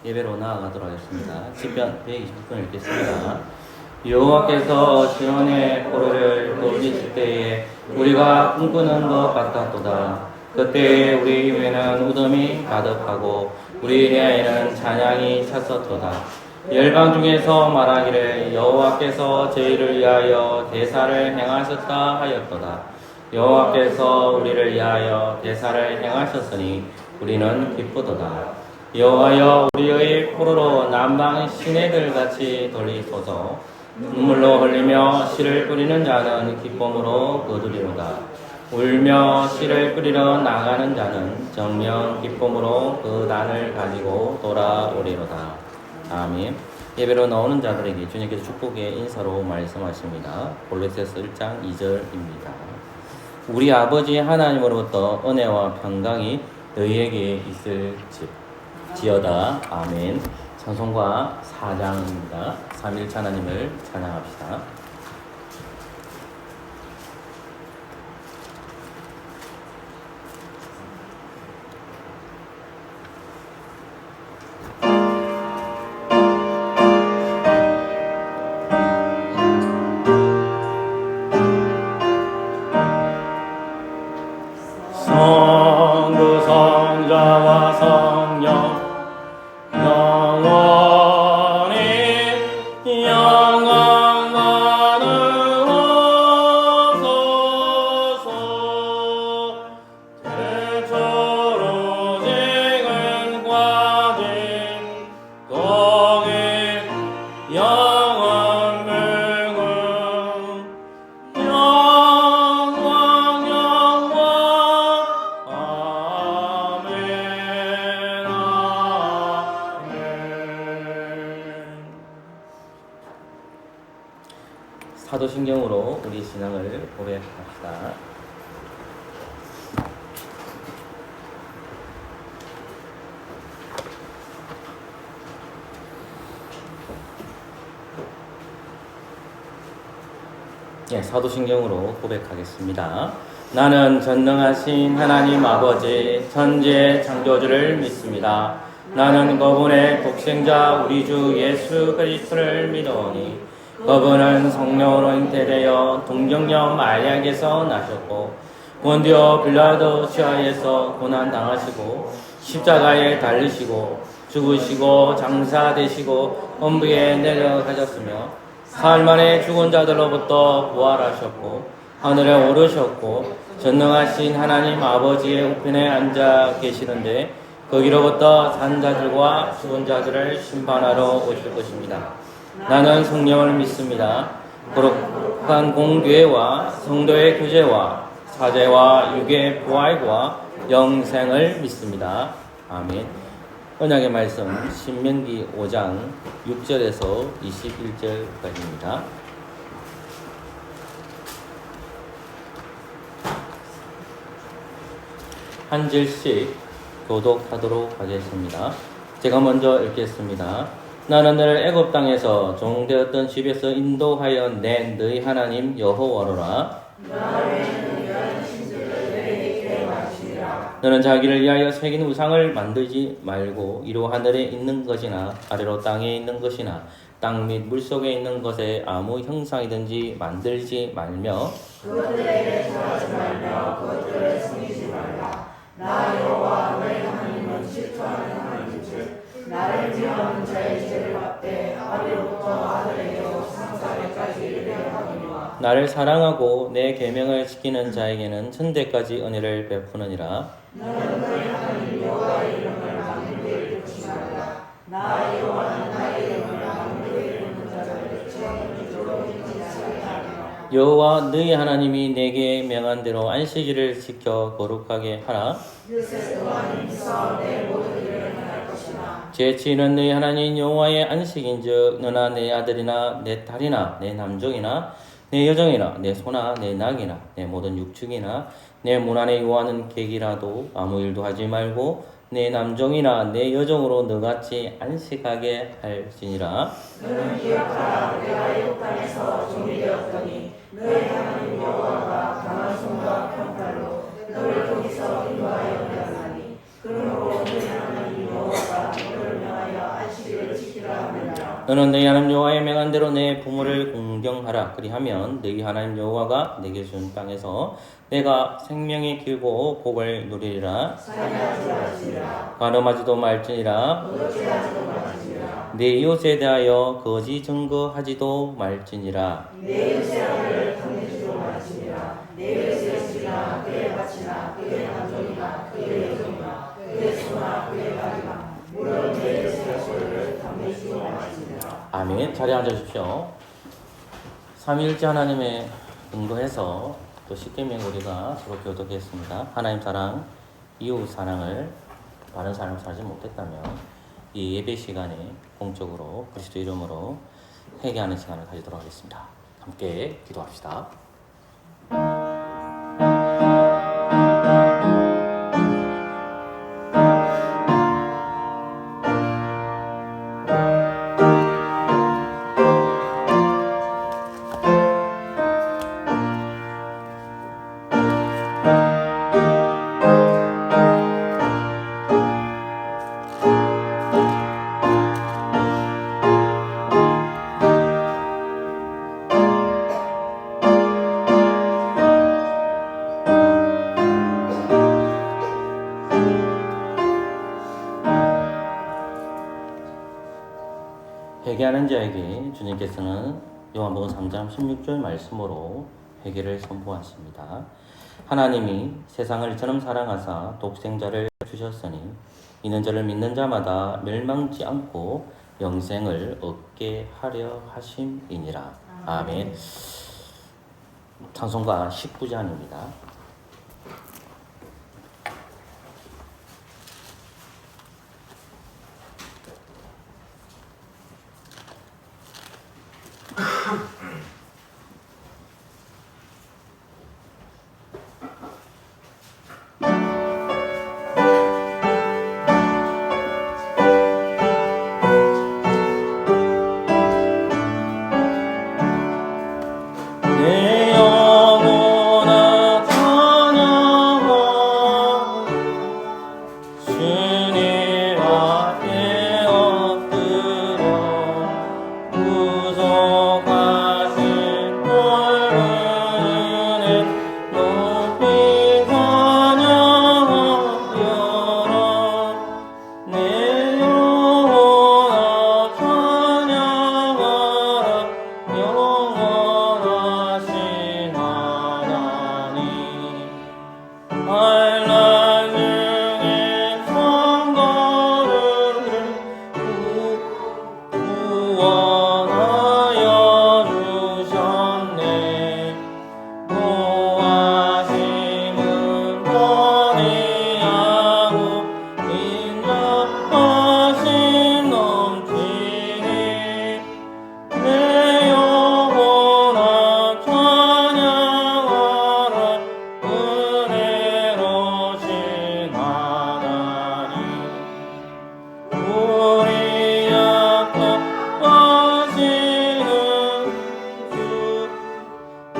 예배로 나아가도록 하겠습니다. 시편 129편 읽겠습니다. 여호와께서 시온의 포로를 돌리실 때에 우리가 꿈꾸는 것 같았도다. 그때에 우리 위에는 웃음이 가득하고 우리 혀에는 찬양이 찼었도다. 열방 중에서 말하기를 여호와께서 저희를 위하여 대사를 행하셨다 하였도다. 여호와께서 우리를 위하여 대사를 행하셨으니 우리는 기쁘도다. 여호와여 우리의 포로로 남방 시내들 같이 돌리소서. 눈물로 흘리며 씨를 뿌리는 자는 기쁨으로 거두리로다. 울며 씨를 뿌리러 나가는 자는 정령 기쁨으로 그 단을 가지고 돌아오리로다. 아멘. 예배로 나오는 자들에게 주님께서 축복의 인사로 말씀하십니다. 골로새서 1장 2절입니다. 우리 아버지 하나님으로부터 은혜와 평강이 너희에게 있을지어다. 아멘. 찬송가 4장입니다. 3일차 하나님을 찬양합시다. 성부 성자와 성령 영원히 영광받으옵소서. 태초로 지금 과진 공인 영원 맹은 사도신경으로 우리 신앙을 고백합시다. 사도신경으로 고백하겠습니다. 나는 전능하신 하나님 아버지 천지의 창조주를 믿습니다. 나는 그분의 독생자 우리 주 예수 그리스도를 믿어오니 그분은 성령으로 잉태되어 동정녀 마리아에게서 나셨고 본디오 빌라도 시하에서 고난당하시고 십자가에 달리시고 죽으시고 장사되시고 엄부에 내려가셨으며 사흘 만에 죽은 자들로부터 부활하셨고 하늘에 오르셨고 전능하신 하나님 아버지의 우편에 앉아 계시는데 거기로부터 산 자들과 죽은 자들을 심판하러 오실 것입니다. 나는 성령을 믿습니다. 거룩한 공교회와 성도의 교제와 사제와 육의 부활과 영생을 믿습니다. 아멘. 언약의 말씀 신명기 5장 6절에서 21절까지입니다. 한 절씩 교독하도록 하겠습니다. 제가 먼저 읽겠습니다. 나는 너를 애굽 땅에서 종되었던 집에서 인도하여 낸 너희 하나님 여호와로라. 너는 자기를 위하여 새긴 우상을 만들지 말고 이로 하늘에 있는 것이나 아래로 땅에 있는 것이나 땅 및 물속에 있는 것에 아무 형상이든지 만들지 말며 그것들에게 절하지 말며 그것들을 섬기지 말라. 나 여호와 너희 하나님은 질투하는 하나님이지. 나를 미워하는 자의 죄를 받되 아래로부터 아들에게로 상사에까지 이르게 하거니와. 나를 사랑하고 내 계명을 지키는 자에게는 천대까지 은혜를 베푸느니라. 너는 너희 하나님 여호와의 이름을 만민으로 일컫지 말라. 나 여호와는 나의 이름을 만민으로 일컫는 자를 지원을 주로 인지하게 하리라. 여호와 너희 하나님이 내게 명한 대로 안식일을 지켜 거룩하게 하라. 셋 동안 임서 내 모든 일을 행할 것이나 제7는 너희 하나님 여호와의 안식인즉 너나 내 아들이나 내 딸이나 내 남종이나 내 여종이나 내 소나 내 낙이나 내 모든 육축이나 내 문 안에 요하는 객이라도 아무 일도 하지 말고 내 남종이나 내 여종으로 너같이 안식하게 할지니라. 너는 기억하라. 내가 애굽 땅에서 종이 되었더니 너희 하나님 여호와가 강한 손과 평팔로 너를 거기서 인도하여 내었나니 그러므로 너희 하나님 여호와가 너를 명하여 너는 너희 하나님 여호와의 명한 대로 내 부모를 공경하라. 그리하면 너희 하나님 여호와가 내게 준 땅에서 내가 생명이 길고 복을 누리리라. 가늠하지도 말지니라. 내 이웃에 대하여 거짓 증거하지도 말지니라. 내 이웃의 아들을 당해주도 말지니라. 내 이웃의 집이나 그의 밭이나 그의 남종이나 그의 여종이나 그의 소나 그의 나귀나 물론 내 이웃의 소유를 당해주도 말지니라. 아멘. 자리에 앉으십시오. 삼위일체 하나님의 근거해서 또 십계명 우리가 서로 교독했습니다. 하나님 사랑, 이웃 사랑을 바른 삶을 살지 못했다면 이 예배 시간에 공적으로 그리스도 이름으로 회개하는 시간을 가지도록 하겠습니다. 함께 기도합시다. 회개하는 자에게 주님께서는 요한복음 3장 16절 말씀으로 회개를 선포하십니다. 하나님이 세상을 이처럼 사랑하사 독생자를 주셨으니 이는 저를 믿는 자마다 멸망치 않고 영생을 얻게 하려 하심이니라. 아멘. 찬송가 19장입니다. 내 영혼아 찬양하라. 주님 앞에 엎드려 구속하신 은혜 높이 찬양하여라. 내 영혼아 찬양하라. 영원하신 하나님 환난 중에 성도를 구원하여 주셨네. 노하심은 번뇌하고 인자하심 넘치니 내 영혼아 찬양하라. 은혜로우신 하나님 우리 약속하시는 주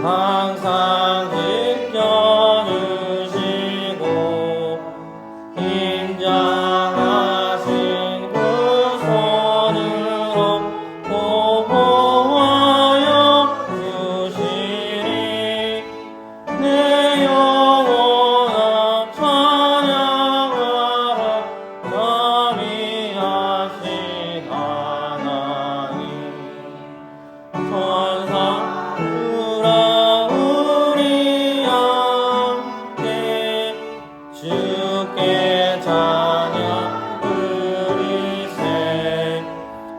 항상 지켜주시고 인자하신 그 손으로 보호하여 주시니 내 영혼아 찬양하라. 자비하신 하나님 천사들아 우리 함께 주께 찬양 드리세.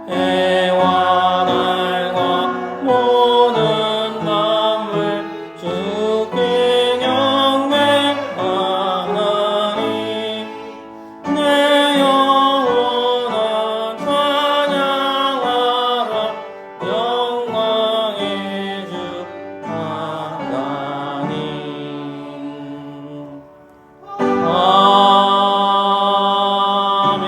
해와 달과 모든 만물 주께 경배하나니 내 영혼아 찬양하라. 영광의 주 하나님. 아멘.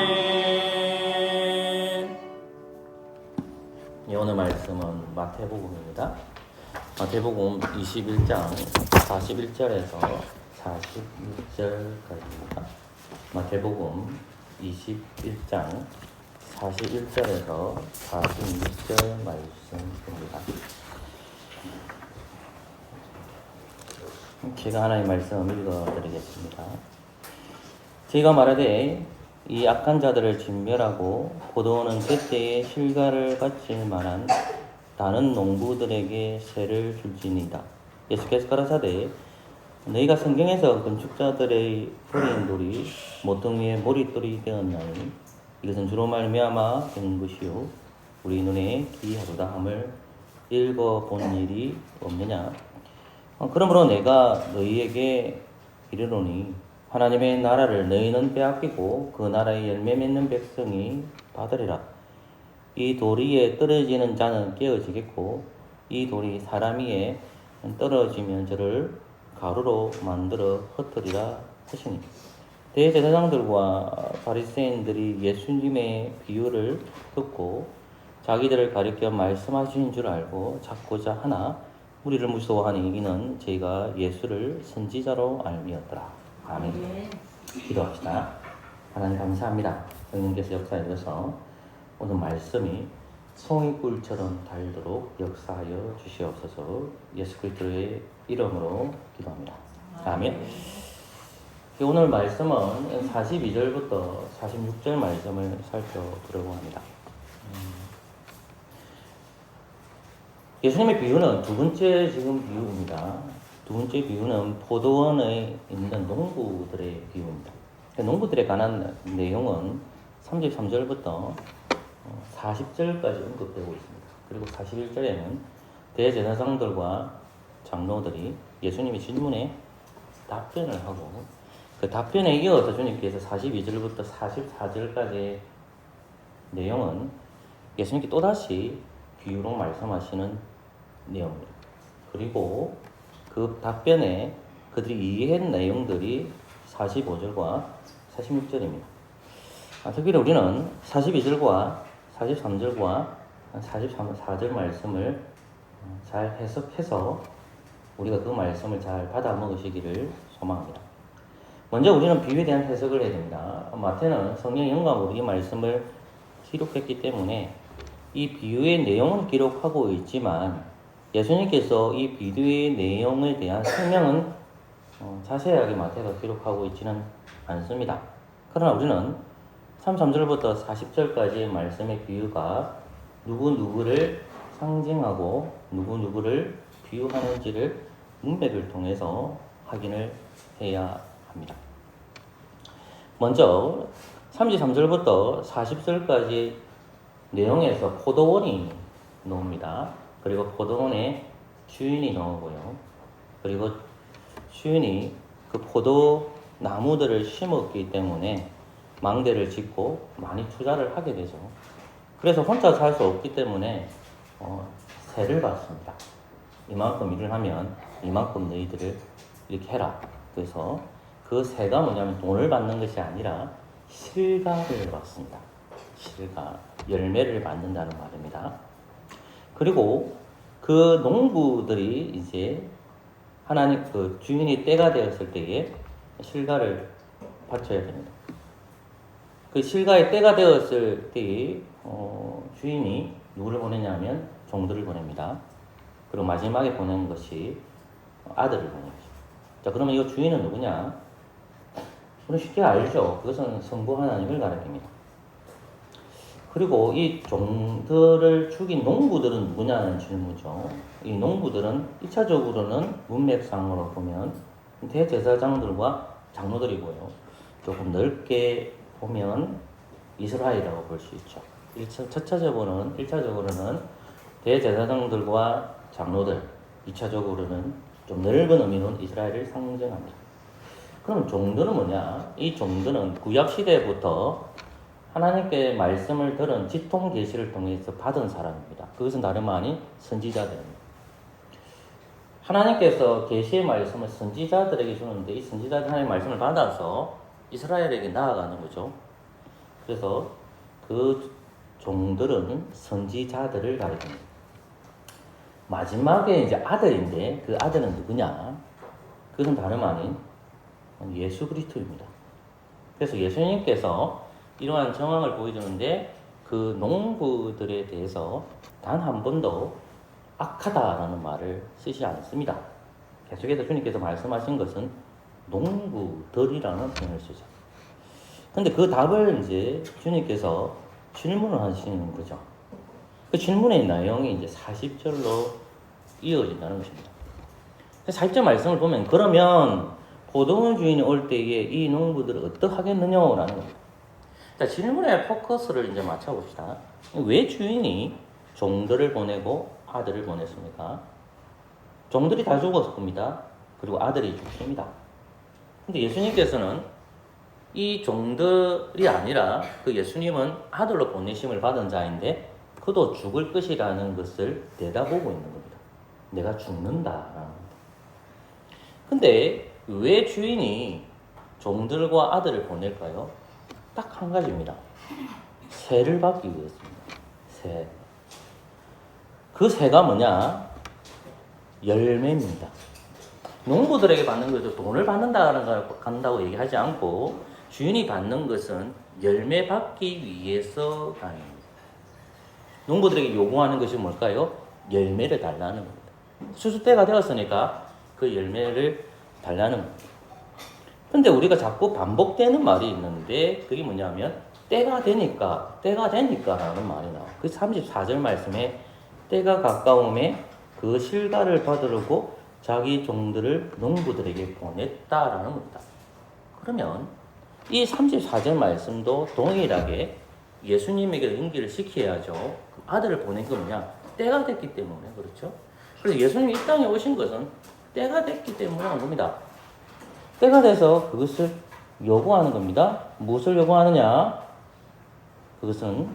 오늘 말씀은 마태복음입니다. 마태복음 21장 41절에서 46절까지입니다. 마태복음 21장 41절에서 46절 말씀입니다. 제가 하나의 말씀 읽어드리겠습니다. 제가 말하되 이 악한 자들을 진멸하고 포도원은 그때에 실과를 바칠 만한 다른 농부들에게 세를 줄지니이다. 예수께서 가라사대 너희가 성경에서 건축자들의 버린 돌이 모퉁이의 머릿돌이 되었나니 이것은 주로 말미암아 된 것이요 우리 눈에 기이하도다 함을 읽어본 일이 없느냐. 그러므로 내가 너희에게 이르노니 하나님의 나라를 너희는 빼앗기고 그 나라의 열매 맺는 백성이 받으리라. 이 돌 위에 떨어지는 자는 깨어지겠고 이 돌이 사람 위에 떨어지면 저를 가루로 만들어 흩으리라 하시니 대제사장들과 바리새인들이 예수님의 비유를 듣고 자기들을 가리켜 말씀하신 줄 알고 찾고자 하나 우리를 무서워하니 이는 저희가 예수를 선지자로 알미었더라. 아멘. 기도합시다. 하나님 감사합니다. 성령께서 역사해 주셔서 오늘 말씀이 송이꿀처럼 달도록 역사하여 주시옵소서. 예수 그리스도의 이름으로 기도합니다. 아멘. 오늘 말씀은 42절부터 46절 말씀을 살펴보려고 합니다. 예수님의 비유는 두 번째 지금 비유입니다. 두 번째 비유는 포도원에 있는 농부들의 비유입니다. 농부들에 관한 내용은 33절부터 40절까지 언급되고 있습니다. 그리고 41절에는 대제사장들과 장로들이 예수님의 질문에 답변을 하고 그 답변에 이어서 주님께서 42절부터 44절까지의 내용은 예수님께 또다시 비유로 말씀하시는 내용입니다. 그리고 그 답변에 그들이 이해한 내용들이 45절과 46절입니다. 특별히 우리는 42절과 43절과 44절 말씀을 잘 해석해서 우리가 그 말씀을 잘 받아 먹으시기를 소망합니다. 먼저 우리는 비유에 대한 해석을 해야 됩니다. 마태는 성령 영감으로 이 말씀을 기록했기 때문에 이 비유의 내용은 기록하고 있지만 예수님께서 이 비유의 내용에 대한 설명은 자세하게 마태가 기록하고 있지는 않습니다. 그러나 우리는 33절부터 40절까지의 말씀의 비유가 누구누구를 상징하고 누구누구를 비유하는지를 문맥을 통해서 확인을 해야 합니다. 먼저 33절부터 40절까지 내용에서 포도원이 나옵니다. 그리고 포도원에 주인이 나오고요. 그리고 주인이 그 포도나무들을 심었기 때문에 망대를 짓고 많이 투자를 하게 되죠. 그래서 혼자 살 수 없기 때문에 세를 받습니다. 이만큼 일을 하면 이만큼 너희들을 이렇게 해라. 그래서 그 세가 뭐냐면 돈을 받는 것이 아니라 실과를 받습니다. 실과, 열매를 받는다는 말입니다. 그리고 그 농부들이 이제 하나님 그 주인이 때가 되었을 때에 실과를 바쳐야 됩니다. 그 실과의 때가 되었을 때에 주인이 누구를 보내냐면 종들을 보냅니다. 그리고 마지막에 보낸 것이 아들을 보내죠. 자, 그러면 이 주인은 누구냐? 우리 쉽게 알죠. 그것은 성부 하나님을 가리킵니다. 그리고 이 종들을 죽인 농부들은 누구냐는 질문이죠. 이 농부들은 1차적으로는 문맥상으로 보면 대제사장들과 장로들이고요. 조금 넓게 보면 이스라엘이라고 볼 수 있죠. 1차적으로는 대제사장들과 장로들, 2차적으로는 좀 넓은 의미로는 이스라엘을 상징합니다. 그럼 종들은 뭐냐? 이 종들은 구약시대부터 하나님께 말씀을 들은 지통 계시를 통해서 받은 사람입니다. 그것은 다름 아닌 선지자들입니다. 하나님께서 계시의 말씀을 선지자들에게 주는데 이 선지자들이 하나님의 말씀을 받아서 이스라엘에게 나아가는 거죠. 그래서 그 종들은 선지자들을 가리킵니다. 마지막에 이제 아들인데 그 아들은 누구냐? 그것은 다름 아닌 예수 그리스도입니다. 그래서 예수님께서 이러한 정황을 보여주는데 그 농부들에 대해서 단 한 번도 악하다라는 말을 쓰지 않습니다. 계속해서 주님께서 말씀하신 것은 농부들이라는 표현을 쓰죠. 근데 그 답을 이제 주님께서 질문을 하시는 거죠. 그 질문의 내용이 이제 40절로 이어진다는 것입니다. 40절 말씀을 보면 그러면 포도원 주인이 올 때에 이 농부들을 어떡하겠느냐라는 겁니다. 자, 질문의 포커스를 이제 맞춰봅시다. 왜 주인이 종들을 보내고 아들을 보냈습니까? 종들이 다 죽었을 겁니다. 그리고 아들이 죽습니다. 근데 예수님께서는 이 종들이 아니라 그 예수님은 아들로 보내심을 받은 자인데 그도 죽을 것이라는 것을 내다보고 있는 겁니다. 내가 죽는다라는 겁니다. 근데 왜 주인이 종들과 아들을 보낼까요? 딱 한 가지입니다. 세를 받기 위해서입니다. 세. 그 세가 뭐냐? 열매입니다. 농부들에게 받는 것도 돈을 간다고 얘기하지 않고 주인이 받는 것은 열매 받기 위해서가 아닙니다. 농부들에게 요구하는 것이 뭘까요? 열매를 달라는 겁니다. 수수 때가 되었으니까 그 열매를 달라는 겁니다. 근데 우리가 자꾸 반복되는 말이 있는데 그게 뭐냐면 때가 되니까라는 말이 나와요. 그 34절 말씀에 때가 가까움에 그 실가를 받으려고 자기 종들을 농부들에게 보냈다라는 겁니다. 그러면 이 34절 말씀도 동일하게 예수님에게 연기를 시켜야죠. 아들을 보낸 건 뭐냐? 때가 됐기 때문에 그렇죠. 그래서 예수님이 이 땅에 오신 것은 때가 됐기 때문에 한 겁니다. 때가 돼서 그것을 요구하는 겁니다. 무엇을 요구하느냐? 그것은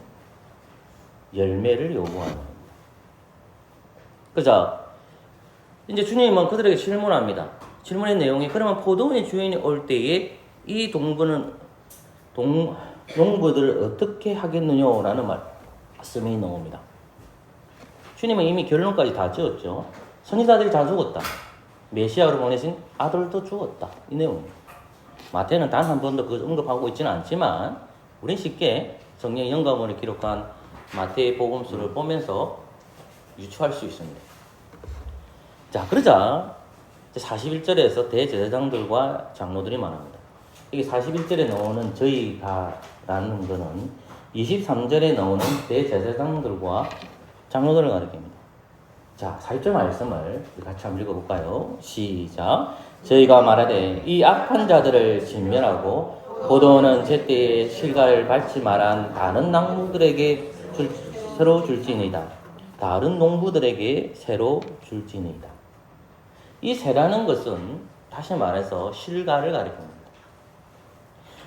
열매를 요구하는 겁니다. 그죠? 이제 주님은 그들에게 질문합니다. 질문의 내용이 그러면 포도원의 주인이 올 때에 이 농부들을 어떻게 하겠느냐라는 말씀이 나옵니다. 주님은 이미 결론까지 다 지었죠. 선지자들이 다 죽었다. 메시아로 보내신 아들도 죽었다. 이 내용입니다. 마태는 단 한 번도 그것을 언급하고 있지는 않지만 우린 쉽게 성경 영감으로 기록한 마태의 복음서를 보면서 유추할 수 있습니다. 자, 그러자 41절에서 대제사장들과 장로들이 말합니다. 이게 41절에 나오는 저희가라는 것은 23절에 나오는 대제사장들과 장로들을 가리킵니다. 자, 40절 말씀을 같이 한번 읽어볼까요? 시작. 저희가 말하되 이 악한 자들을 진멸하고 포도원은 제때에 실과를 밟지 말한 다른 농부들에게 새로 줄지니이다. 다른 농부들에게 새로 줄지니이다. 이 새라는 것은 다시 말해서 실과를 가리킵니다.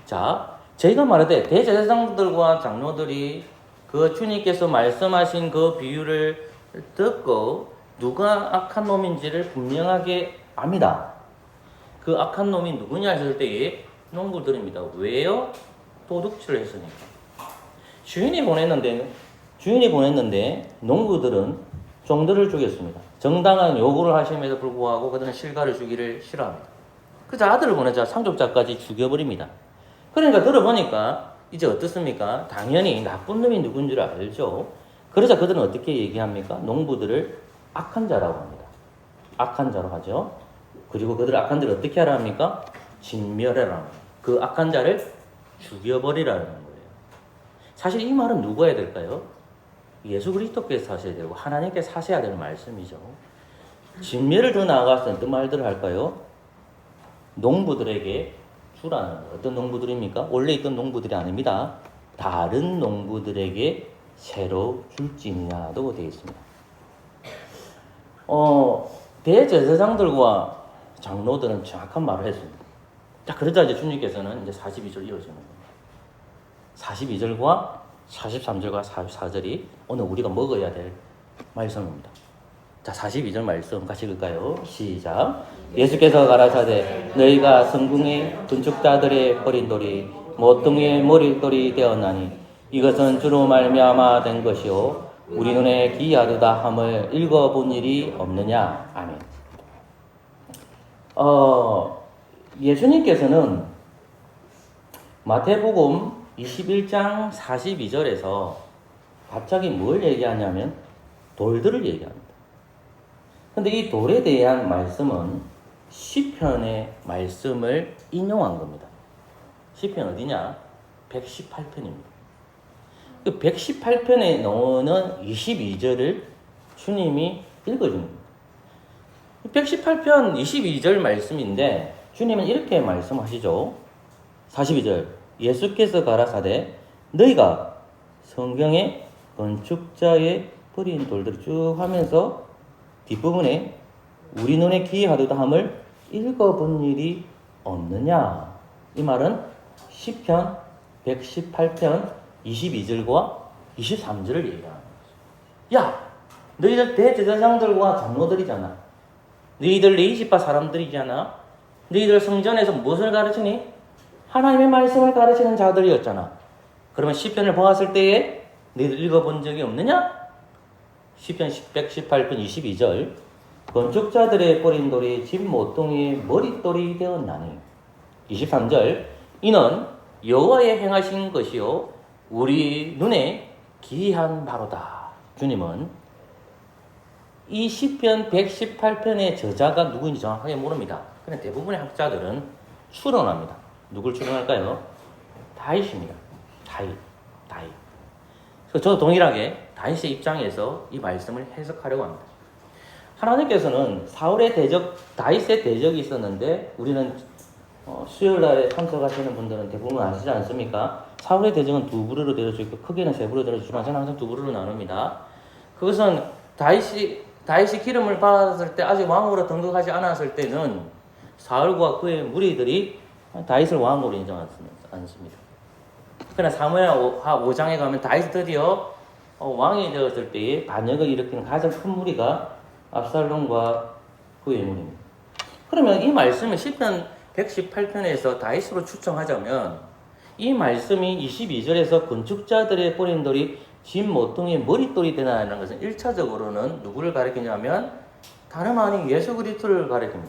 자, 저희가 말하되 대제사장들과 장로들이 그 주님께서 말씀하신 그 비유를 듣고 누가 악한 놈인지를 분명하게 압니다. 그 악한 놈이 누구냐 했을 때에 농부들입니다. 왜요? 도둑질을 했으니까. 주인이 보냈는데 농부들은 종들을 죽였습니다. 정당한 요구를 하심에도 불구하고 그들은 실과를 주기를 싫어합니다. 그래서 아들을 보내자 상속자까지 죽여버립니다. 그러니까 들어보니까 이제 어떻습니까? 당연히 나쁜 놈이 누군 줄 알죠. 그러자 그들은 어떻게 얘기합니까? 농부들을 악한 자라고 합니다. 악한 자로 하죠. 그리고 그들 악한 자를 어떻게 하라 합니까? 진멸해라 합니다. 그 악한 자를 죽여버리라는 거예요. 사실 이 말은 누가 해야 될까요? 예수 그리스도께서 하셔야 되고 하나님께서 하셔야 되는 말씀이죠. 진멸을 더 나아가서 어떤 말들을 할까요? 농부들에게 주라는 거예요. 어떤 농부들입니까? 원래 있던 농부들이 아닙니다. 다른 농부들에게 새로 줄지니라도 되어 있습니다. 대제사장들과 장로들은 정확한 말을 했습니다. 자, 그러자 이제 주님께서는 이제 42절 이어지는 겁니다. 42절과 43절과 44절이 오늘 우리가 먹어야 될 말씀입니다. 자, 42절 말씀 같이 읽을까요? 시작. 예수께서 가라사대 너희가 성궁의 건축자들의 버린 돌이 모퉁이의 머릿돌이 되었나니 이것은 주로 말미암아 된 것이요 우리 눈에 기이하도다 함을 읽어본 일이 없느냐. 아멘. 예수님께서는 마태복음 21장 42절에서 갑자기 뭘 얘기하냐면 돌들을 얘기합니다. 근데 이 돌에 대한 말씀은 시편의 말씀을 인용한 겁니다. 시편 어디냐? 118편입니다. 그 118편에 나오는 22절을 주님이 읽어줍니다. 118편 22절 말씀인데 주님은 이렇게 말씀하시죠. 42절 예수께서 가라사대 너희가 성경에 건축자의 버린 돌들을 쭉 하면서 뒷부분에 우리 눈에 기이하도다 함을 읽어본 일이 없느냐. 이 말은 시편 118편 22절과 23절을 얘기하는 거죠. 야, 너희들 대제사장들과 장로들이잖아. 너희들 레위지파 사람들이잖아. 너희들 성전에서 무엇을 가르치니? 하나님의 말씀을 가르치는 자들이었잖아. 그러면 시편을 보았을 때에 너희들 읽어본 적이 없느냐? 시편 118편 22절 건축자들의 버린 돌이 집 모퉁이의 머릿돌이 되었나니. 23절 이는 여호와의 행하신 것이요 우리 눈에 기이한 바로다. 주님은 이 시편 118편의 저자가 누구인지 정확하게 모릅니다. 그냥 대부분의 학자들은 추론합니다. 누굴 추론할까요? 다윗입니다. 다윗. 그래서 저도 동일하게 다윗의 입장에서 이 말씀을 해석하려고 합니다. 하나님께서는 사울의 대적, 다윗의 대적이 있었는데 우리는 수요일날에 참석하시는 분들은 대부분 아시지 않습니까? 사울의 대적은 두 부류로 되어져 있고 크게는 세 부류로 되어지지만 저는 항상 두 부류로 나눕니다. 그것은 다윗이 기름을 받았을 때 아직 왕으로 등극하지 않았을 때는 사울과 그의 무리들이 다윗을 왕으로 인정하지 않습니다. 그러나 사무엘하 5장에 가면 다윗이 드디어 왕이 되었을 때에 반역을 일으키는 가장 큰 무리가 압살롬과 그의 무리입니다. 그러면 이 말씀을 시편 118편에서 다윗으로 추정하자면 이 말씀이 22절에서 건축자들의 버린 돌이 집 모퉁이의 머릿돌이 되나라는 것은 1차적으로는 누구를 가리키냐면 다름 아닌 예수 그리스도를 가리킵니다.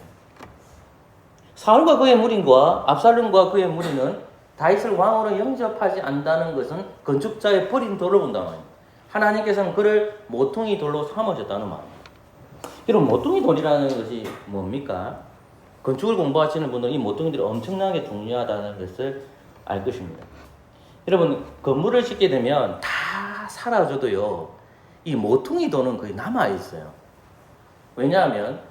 사울과 그의 무리와 압살롬과 그의 무리는 다윗을 왕으로 영접하지 않는다는 것은 건축자의 버린 돌을 본다는 말입니다. 하나님께서는 그를 모퉁이 돌로 삼으셨다는 말입니다. 여러분 모퉁이 돌이라는 것이 뭡니까? 건축을 공부하시는 분들은 이 모퉁이들이 엄청나게 중요하다는 것을 알 것입니다. 여러분 건물을 짓게 되면 다 사라져도요 이 모퉁이 돌은 거의 남아있어요. 왜냐하면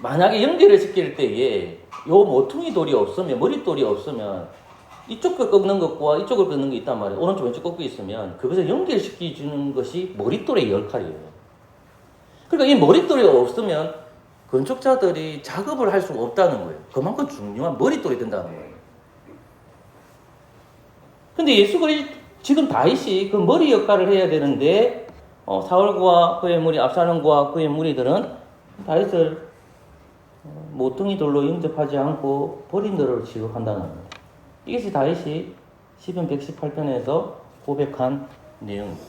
만약에 연기를 시킬 때에 요 모퉁이 돌이 없으면 머릿돌이 없으면 이쪽을 꺾는 것과 이쪽을 꺾는 게 있단 말이에요. 오른쪽 왼쪽 꺾고 있으면 그것을 연결시켜주는 것이 머릿돌의 역할이에요. 그러니까 이 머릿돌이 없으면 건축자들이 작업을 할 수가 없다는 거예요. 그만큼 중요한 머릿돌이 된다는 거예요. 근데 지금 다윗이 그 머리 역할을 해야 되는데 사울과 그의 무리, 압살롬과 그의 무리들은 다윗을 모퉁이 돌로 영접하지 않고 버린 돌로 취급한다는 겁니다. 이것이 다윗이 시편 118편에서 고백한 내용입니다.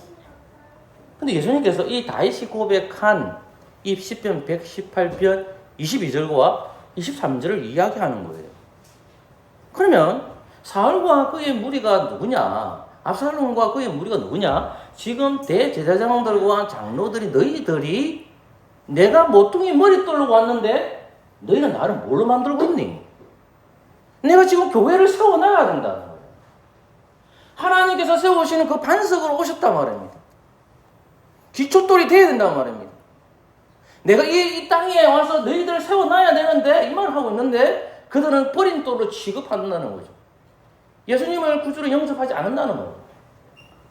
근데 예수님께서 이 다윗이 고백한 이 시편 118편 22절과 23절을 이야기하는 거예요. 그러면 사울과 그의 무리가 누구냐? 압살롬과 그의 무리가 누구냐? 지금 대제사장들과 장로들이 너희들이 내가 모퉁이 머릿돌로 왔는데 너희는 나를 뭘로 만들고 있니? 내가 지금 교회를 세워놔야 된다는 거예요. 하나님께서 세우시는 그 반석으로 오셨단 말입니다. 기초돌이 돼야 된단 말입니다. 내가 이 땅에 와서 너희들을 세워놔야 되는데 이 말을 하고 있는데 그들은 버린 돌로 취급한다는 거죠. 예수님을 구주로 영접하지 않는다는 거예요.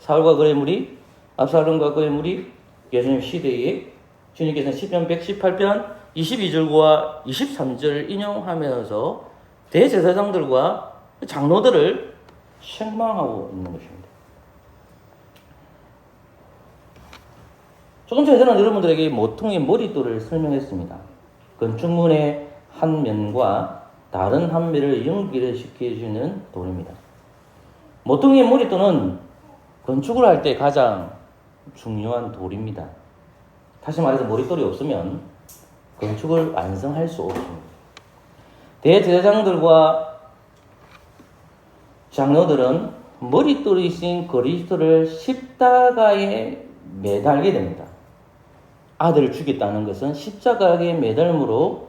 사울과 그의 무리, 압살롬과 그의 무리, 예수님 시대에 주님께서는 시편 118편 22절과 23절을 인용하면서 대제사장들과 장로들을 책망하고 있는 것입니다. 조금 전에 저는 여러분들에게 모퉁이 머릿돌을 설명했습니다. 건축물의 한 면과 다른 한 면을 연결을 시켜주는 돌입니다. 모퉁이의 머릿돌은 건축을 할 때 가장 중요한 돌입니다. 다시 말해서 머릿돌이 없으면 건축을 완성할 수 없습니다. 대제사장들과 장로들은 머릿돌이신 그리스도를 십자가에 매달게 됩니다. 아들을 죽였다는 것은 십자가에 매달므로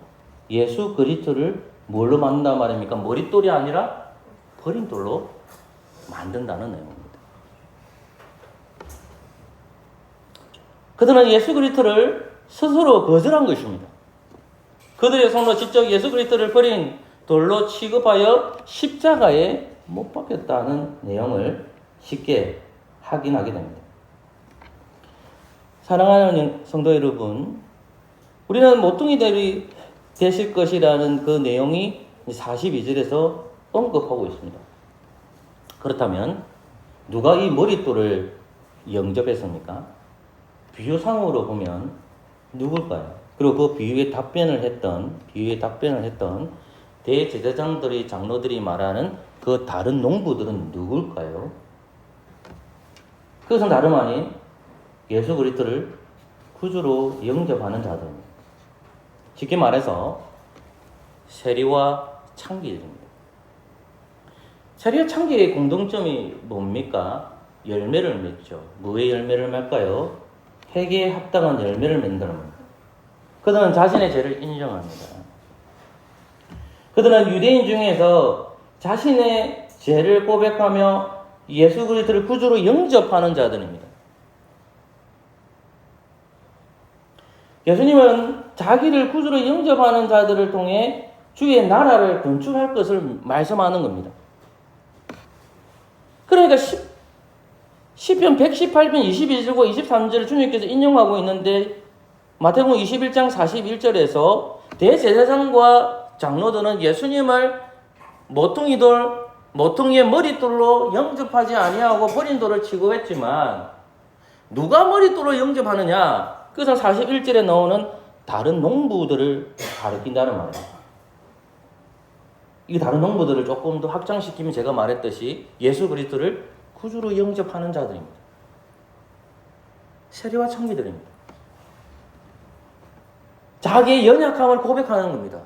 예수 그리스도를 뭘로 만든단 말입니까? 머릿돌이 아니라 버린 돌로 만든다는 내용입니다. 그들은 예수 그리스도를 스스로 거절한 것입니다. 그들의 손으로 직접 예수 그리스도를 버린 돌로 취급하여 십자가에 못 박혔다는 내용을 쉽게 확인하게 됩니다. 사랑하는 성도 여러분, 우리는 모퉁이들이 되실 것이라는 그 내용이 42절에서 언급하고 있습니다. 그렇다면 누가 이 머릿돌을 영접했습니까? 비유상으로 보면 누굴까요? 그리고 그 비유에 답변을 했던 대제사장들이 장로들이 말하는 그 다른 농부들은 누굴까요? 그것은 다름 아닌 예수 그리스도를 구주로 영접하는 자들입니다. 쉽게 말해서 세리와 창기들입니다. 세리와 창기의 공동점이 뭡니까? 열매를 맺죠. 무의 열매를 맺까요? 회개에 합당한 열매를 맺는다는 겁니다. 그들은 자신의 죄를 인정합니다. 그들은 유대인 중에서 자신의 죄를 고백하며 예수 그리스도를 구주로 영접하는 자들입니다. 예수님은 자기를 구주로 영접하는 자들을 통해 주의 나라를 건축할 것을 말씀하는 겁니다. 그러니까 시편 118편 22절과 23절을 주님께서 인용하고 있는데 마태복음 21장 41절에서 대제사장과 장로들은 예수님을 모퉁이의 머릿돌로 영접하지 아니하고 버린 돌을 취급했지만 누가 머릿돌로 영접하느냐? 그것은 41절에 나오는 다른 농부들을 가리킨다는 말이에요. 이 다른 농부들을 조금 더 확장시키면 제가 말했듯이 예수 그리스도를 구주로 영접하는 자들입니다. 세리와 창기들입니다. 자기의 연약함을 고백하는 겁니다.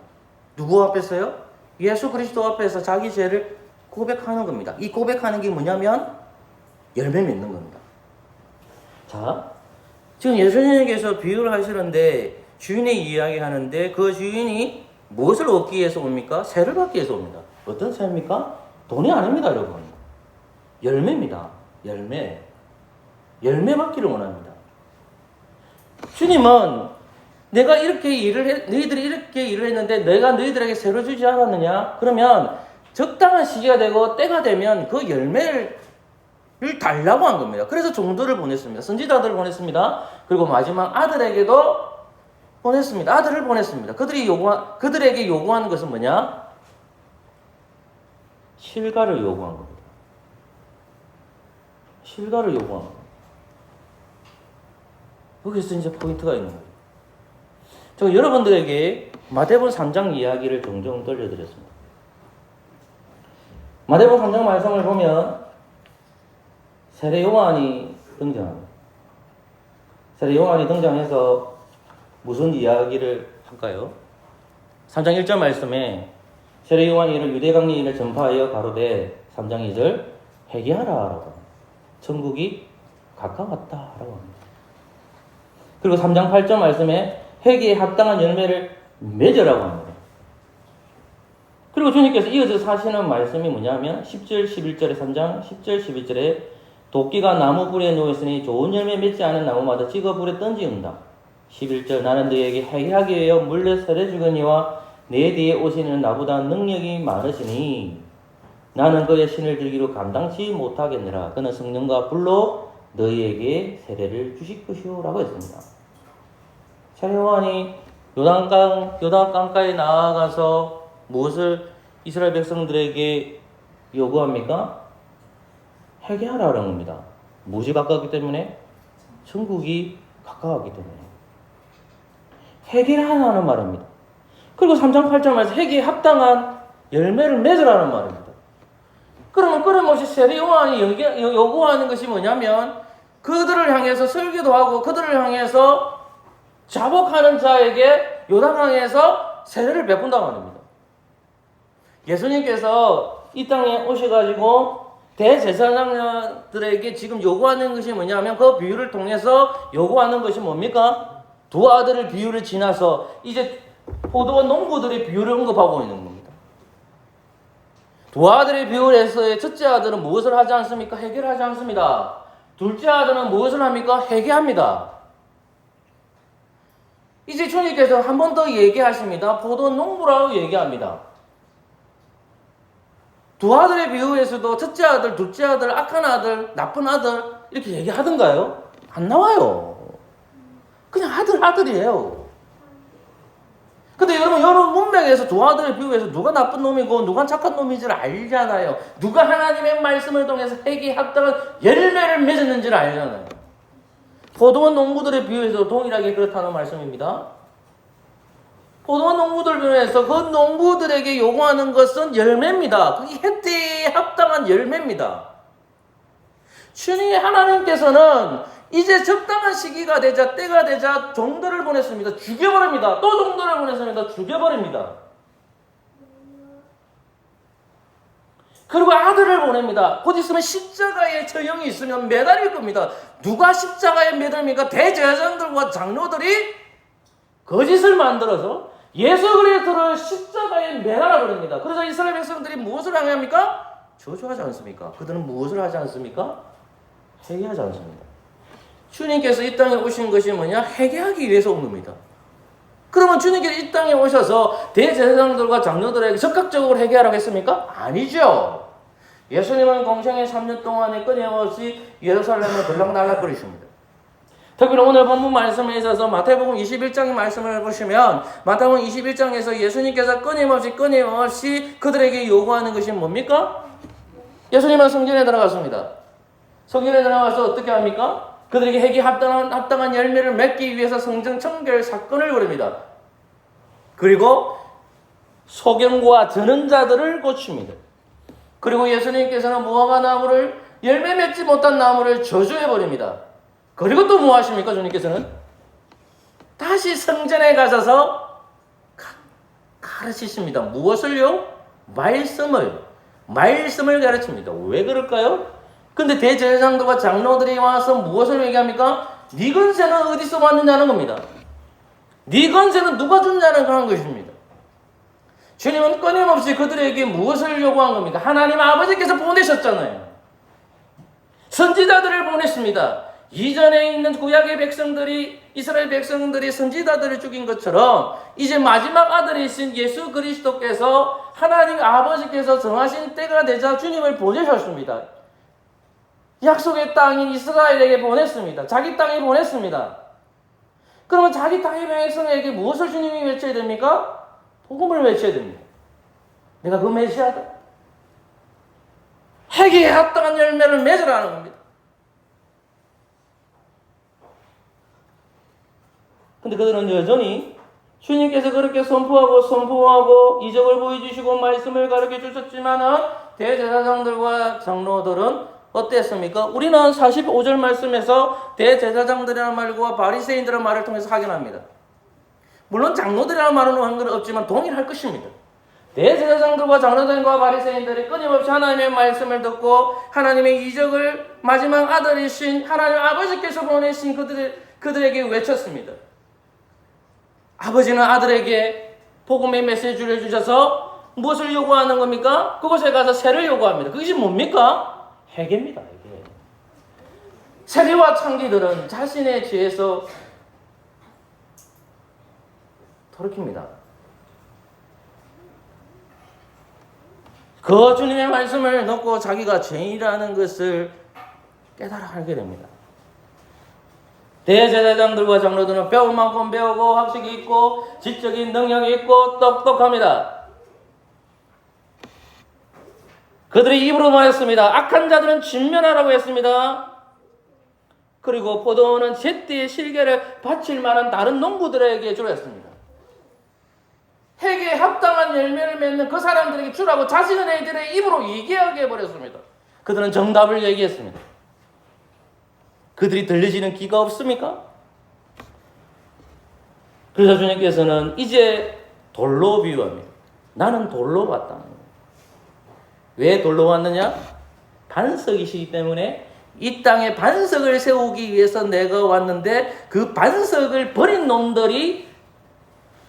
누구 앞에서요? 예수 그리스도 앞에서 자기 죄를 고백하는 겁니다. 이 고백하는 게 뭐냐면 열매 맺는 겁니다. 자, 지금 예수님께서 비유를 하시는데 주인의 이야기 하는데 그 주인이 무엇을 얻기 위해서 옵니까? 세를 받기 위해서 옵니다. 어떤 세입니까? 돈이 아닙니다, 여러분. 열매입니다. 열매 받기를 원합니다. 주님은 내가 너희들이 이렇게 일을 했는데 내가 너희들에게 세를 주지 않았느냐? 그러면 적당한 시기가 되고 때가 되면 그 열매를 달라고 한 겁니다. 그래서 종들을 보냈습니다. 선지자들을 보냈습니다. 그리고 마지막 아들에게도 보냈습니다. 아들을 보냈습니다. 그들에게 요구하는 것은 뭐냐? 실과를 요구한 겁니다. 실과를 요구한 겁니다. 거기서 이제 포인트가 있는 거예요. 제가 여러분들에게 마태복음 3장 이야기를 종종 들려드렸습니다. 마태복음 3장 말씀을 보면 세례 요한이 등장합니다. 세례 요한이 등장해서 무슨 이야기를 할까요? 3장 1절 말씀에 세례 요한이 이를 유대강리 일을 전파하여 가로되 3장 2절 회개하라 라고 합니다. 천국이 가까웠다 라고 합니다. 그리고 3장 8절 말씀에 회개에 합당한 열매를 맺으라고 합니다. 그리고 주님께서 이어서 하시는 말씀이 뭐냐면 10절 11절에 3장 10절 11절에 도끼가 나무 뿌리에 놓였으니 좋은 열매 맺지 않은 나무마다 찍어 불에 던지운다. 11절 나는 너희에게 회개하기 위하여 물려 세례 주거니와 내 뒤에 오시는 나보다 능력이 많으시니 나는 그의 신을 들기로 감당치 못하겠느라. 그는 성령과 불로 너희에게 세례를 주실 것이오 라고 했습니다. 세례 요한이 요단강가에 나아가서 무엇을 이스라엘 백성들에게 요구합니까? 회개하라는 겁니다. 무엇이 가까웠기 때문에? 천국이 가까웠기 때문에. 회개하라는 말입니다. 그리고 3장 8절 말에서 회개에 합당한 열매를 맺으라는 말입니다. 그러면 끊임없이 세례 요한이 요구하는 것이 뭐냐면 그들을 향해서 설교도 하고 그들을 향해서 자복하는 자에게 요단강에서 세례를 베푼다고 합니다. 예수님께서 이 땅에 오셔가지고 대제사장들에게 지금 요구하는 것이 뭐냐면 그 비유를 통해서 요구하는 것이 뭡니까? 두 아들의 비유를 지나서 이제 포도원 농부들의 비유를 언급하고 있는 겁니다. 두 아들의 비유에서의 첫째 아들은 무엇을 하지 않습니까? 해결하지 않습니다. 둘째 아들은 무엇을 합니까? 회개합니다. 이제 주님께서 한 번 더 얘기하십니다. 포도원 농부라고 얘기합니다. 두 아들의 비유에서도 첫째 아들, 둘째 아들, 악한 아들, 나쁜 아들 이렇게 얘기하던가요? 안 나와요. 그냥 아들이에요. 근데 여러분 문맥에서 두 아들의 비유에서 누가 나쁜 놈이고 누가 착한 놈인지를 알잖아요. 누가 하나님의 말씀을 통해서 회개에 합당한 열매를 맺었는지를 알잖아요. 포도원 농부들의 비유에서 동일하게 그렇다는 말씀입니다. 포도원 농부들 비유에서 그 농부들에게 요구하는 것은 열매입니다. 그게 혜택에 합당한 열매입니다. 주님의 하나님께서는 이제 적당한 시기가 되자 때가 되자 종들을 보냈습니다. 죽여버립니다. 또 종들을 보냈습니다. 죽여버립니다. 그리고 아들을 보냅니다. 곧 있으면 십자가의 처형이 있으면 매달릴 겁니다. 누가 십자가에 매달립니까? 대제사장들과 장로들이 거짓을 만들어서 예수 그리스도를 십자가에 매달아 버립니다. 그래서 이스라엘 백성들이 무엇을 항해합니까? 저주하지 않습니까? 그들은 무엇을 하지 않습니까? 회개하지 않습니다. 주님께서 이 땅에 오신 것이 뭐냐? 회개하기 위해서 온 겁니다. 그러면 주님께서 이 땅에 오셔서 대제사장들과 장로들에게 적극적으로 회개하라고 했습니까? 아니죠. 예수님은 공생의 3년 동안에 끊임없이 예루살렘을 들락날락거리십니다. 특히 오늘 본문 말씀에 있어서 마태복음 21장의 말씀을 보시면 마태복음 21장에서 예수님께서 끊임없이 그들에게 요구하는 것이 뭡니까? 예수님은 성전에 들어갔습니다. 성전에 들어가서 어떻게 합니까? 그들에게 회개에 합당한 열매를 맺기 위해서 성전 청결 사건을 벌입니다. 그리고 소경과 전원자들을 고칩니다. 그리고 예수님께서는 무화과 나무를 열매 맺지 못한 나무를 저주해 버립니다. 그리고 또 뭐 하십니까? 주님께서는 다시 성전에 가셔서 가르치십니다. 무엇을요? 말씀을 가르칩니다. 왜 그럴까요? 근데 대제사장들과 장로들이 와서 무엇을 얘기합니까? 네 건세는 어디서 왔느냐는 겁니다. 네 건세는 누가 줬냐는 그런 것입니다. 주님은 끊임없이 그들에게 무엇을 요구한 겁니까? 하나님 아버지께서 보내셨잖아요. 선지자들을 보냈습니다. 이전에 있는 구약의 백성들이 이스라엘 백성들이 선지자들을 죽인 것처럼 이제 마지막 아들이신 예수 그리스도께서 하나님 아버지께서 정하신 때가 되자 주님을 보내셨습니다. 약속의 땅인 이스라엘에게 보냈습니다. 자기 땅에 보냈습니다. 그러면 자기 땅의 백성에게 무엇을 주님이 외쳐야 됩니까? 복음을 외쳐야 됩니다. 내가 그 메시아다. 회개에 합당한 열매를 맺으라는 겁니다. 근데 그들은 여전히 주님께서 그렇게 선포하고 이적을 보여주시고 말씀을 가르쳐 주셨지만은 대제사장들과 장로들은 어땠습니까? 우리는 45절 말씀에서 대제사장들이라는 말과 바리새인들의 말을 통해서 확인합니다. 물론 장로들이라는 말은 한 건 없지만 동일할 것입니다. 대제사장들과 장로들과 바리새인들이 끊임없이 하나님의 말씀을 듣고 하나님의 이적을 마지막 아들이신 하나님 아버지께서 보내신 그들에게 외쳤습니다. 아버지는 아들에게 복음의 메시지를 주셔서 무엇을 요구하는 겁니까? 그곳에 가서 세를 요구합니다. 그것이 뭡니까? 회개입니다. 회개. 세리와 창기들은 자신의 죄에서 돌이킵니다. 그 주님의 말씀을 듣고 자기가 죄인이라는 것을 깨달아 알게 됩니다. 대제사장들과 장로들은 배울 만큼 배우고 학식이 있고 지적인 능력이 있고 똑똑합니다. 그들이 입으로 말했습니다. 악한 자들은 진면하라고 했습니다. 그리고 포도원은 제때의 실계를 바칠 만한 다른 농부들에게 주라 했습니다. 회개에 합당한 열매를 맺는 그 사람들에게 주라고 자신의 입으로 얘기하게 해버렸습니다. 그들은 정답을 얘기했습니다. 그들이 들리시는 귀가 없습니까? 그래서 주님께서는 이제 돌로 비유합니다. 나는 돌로 왔다. 왜 돌로 왔느냐? 반석이시기 때문에 이 땅에 반석을 세우기 위해서 내가 왔는데 그 반석을 버린 놈들이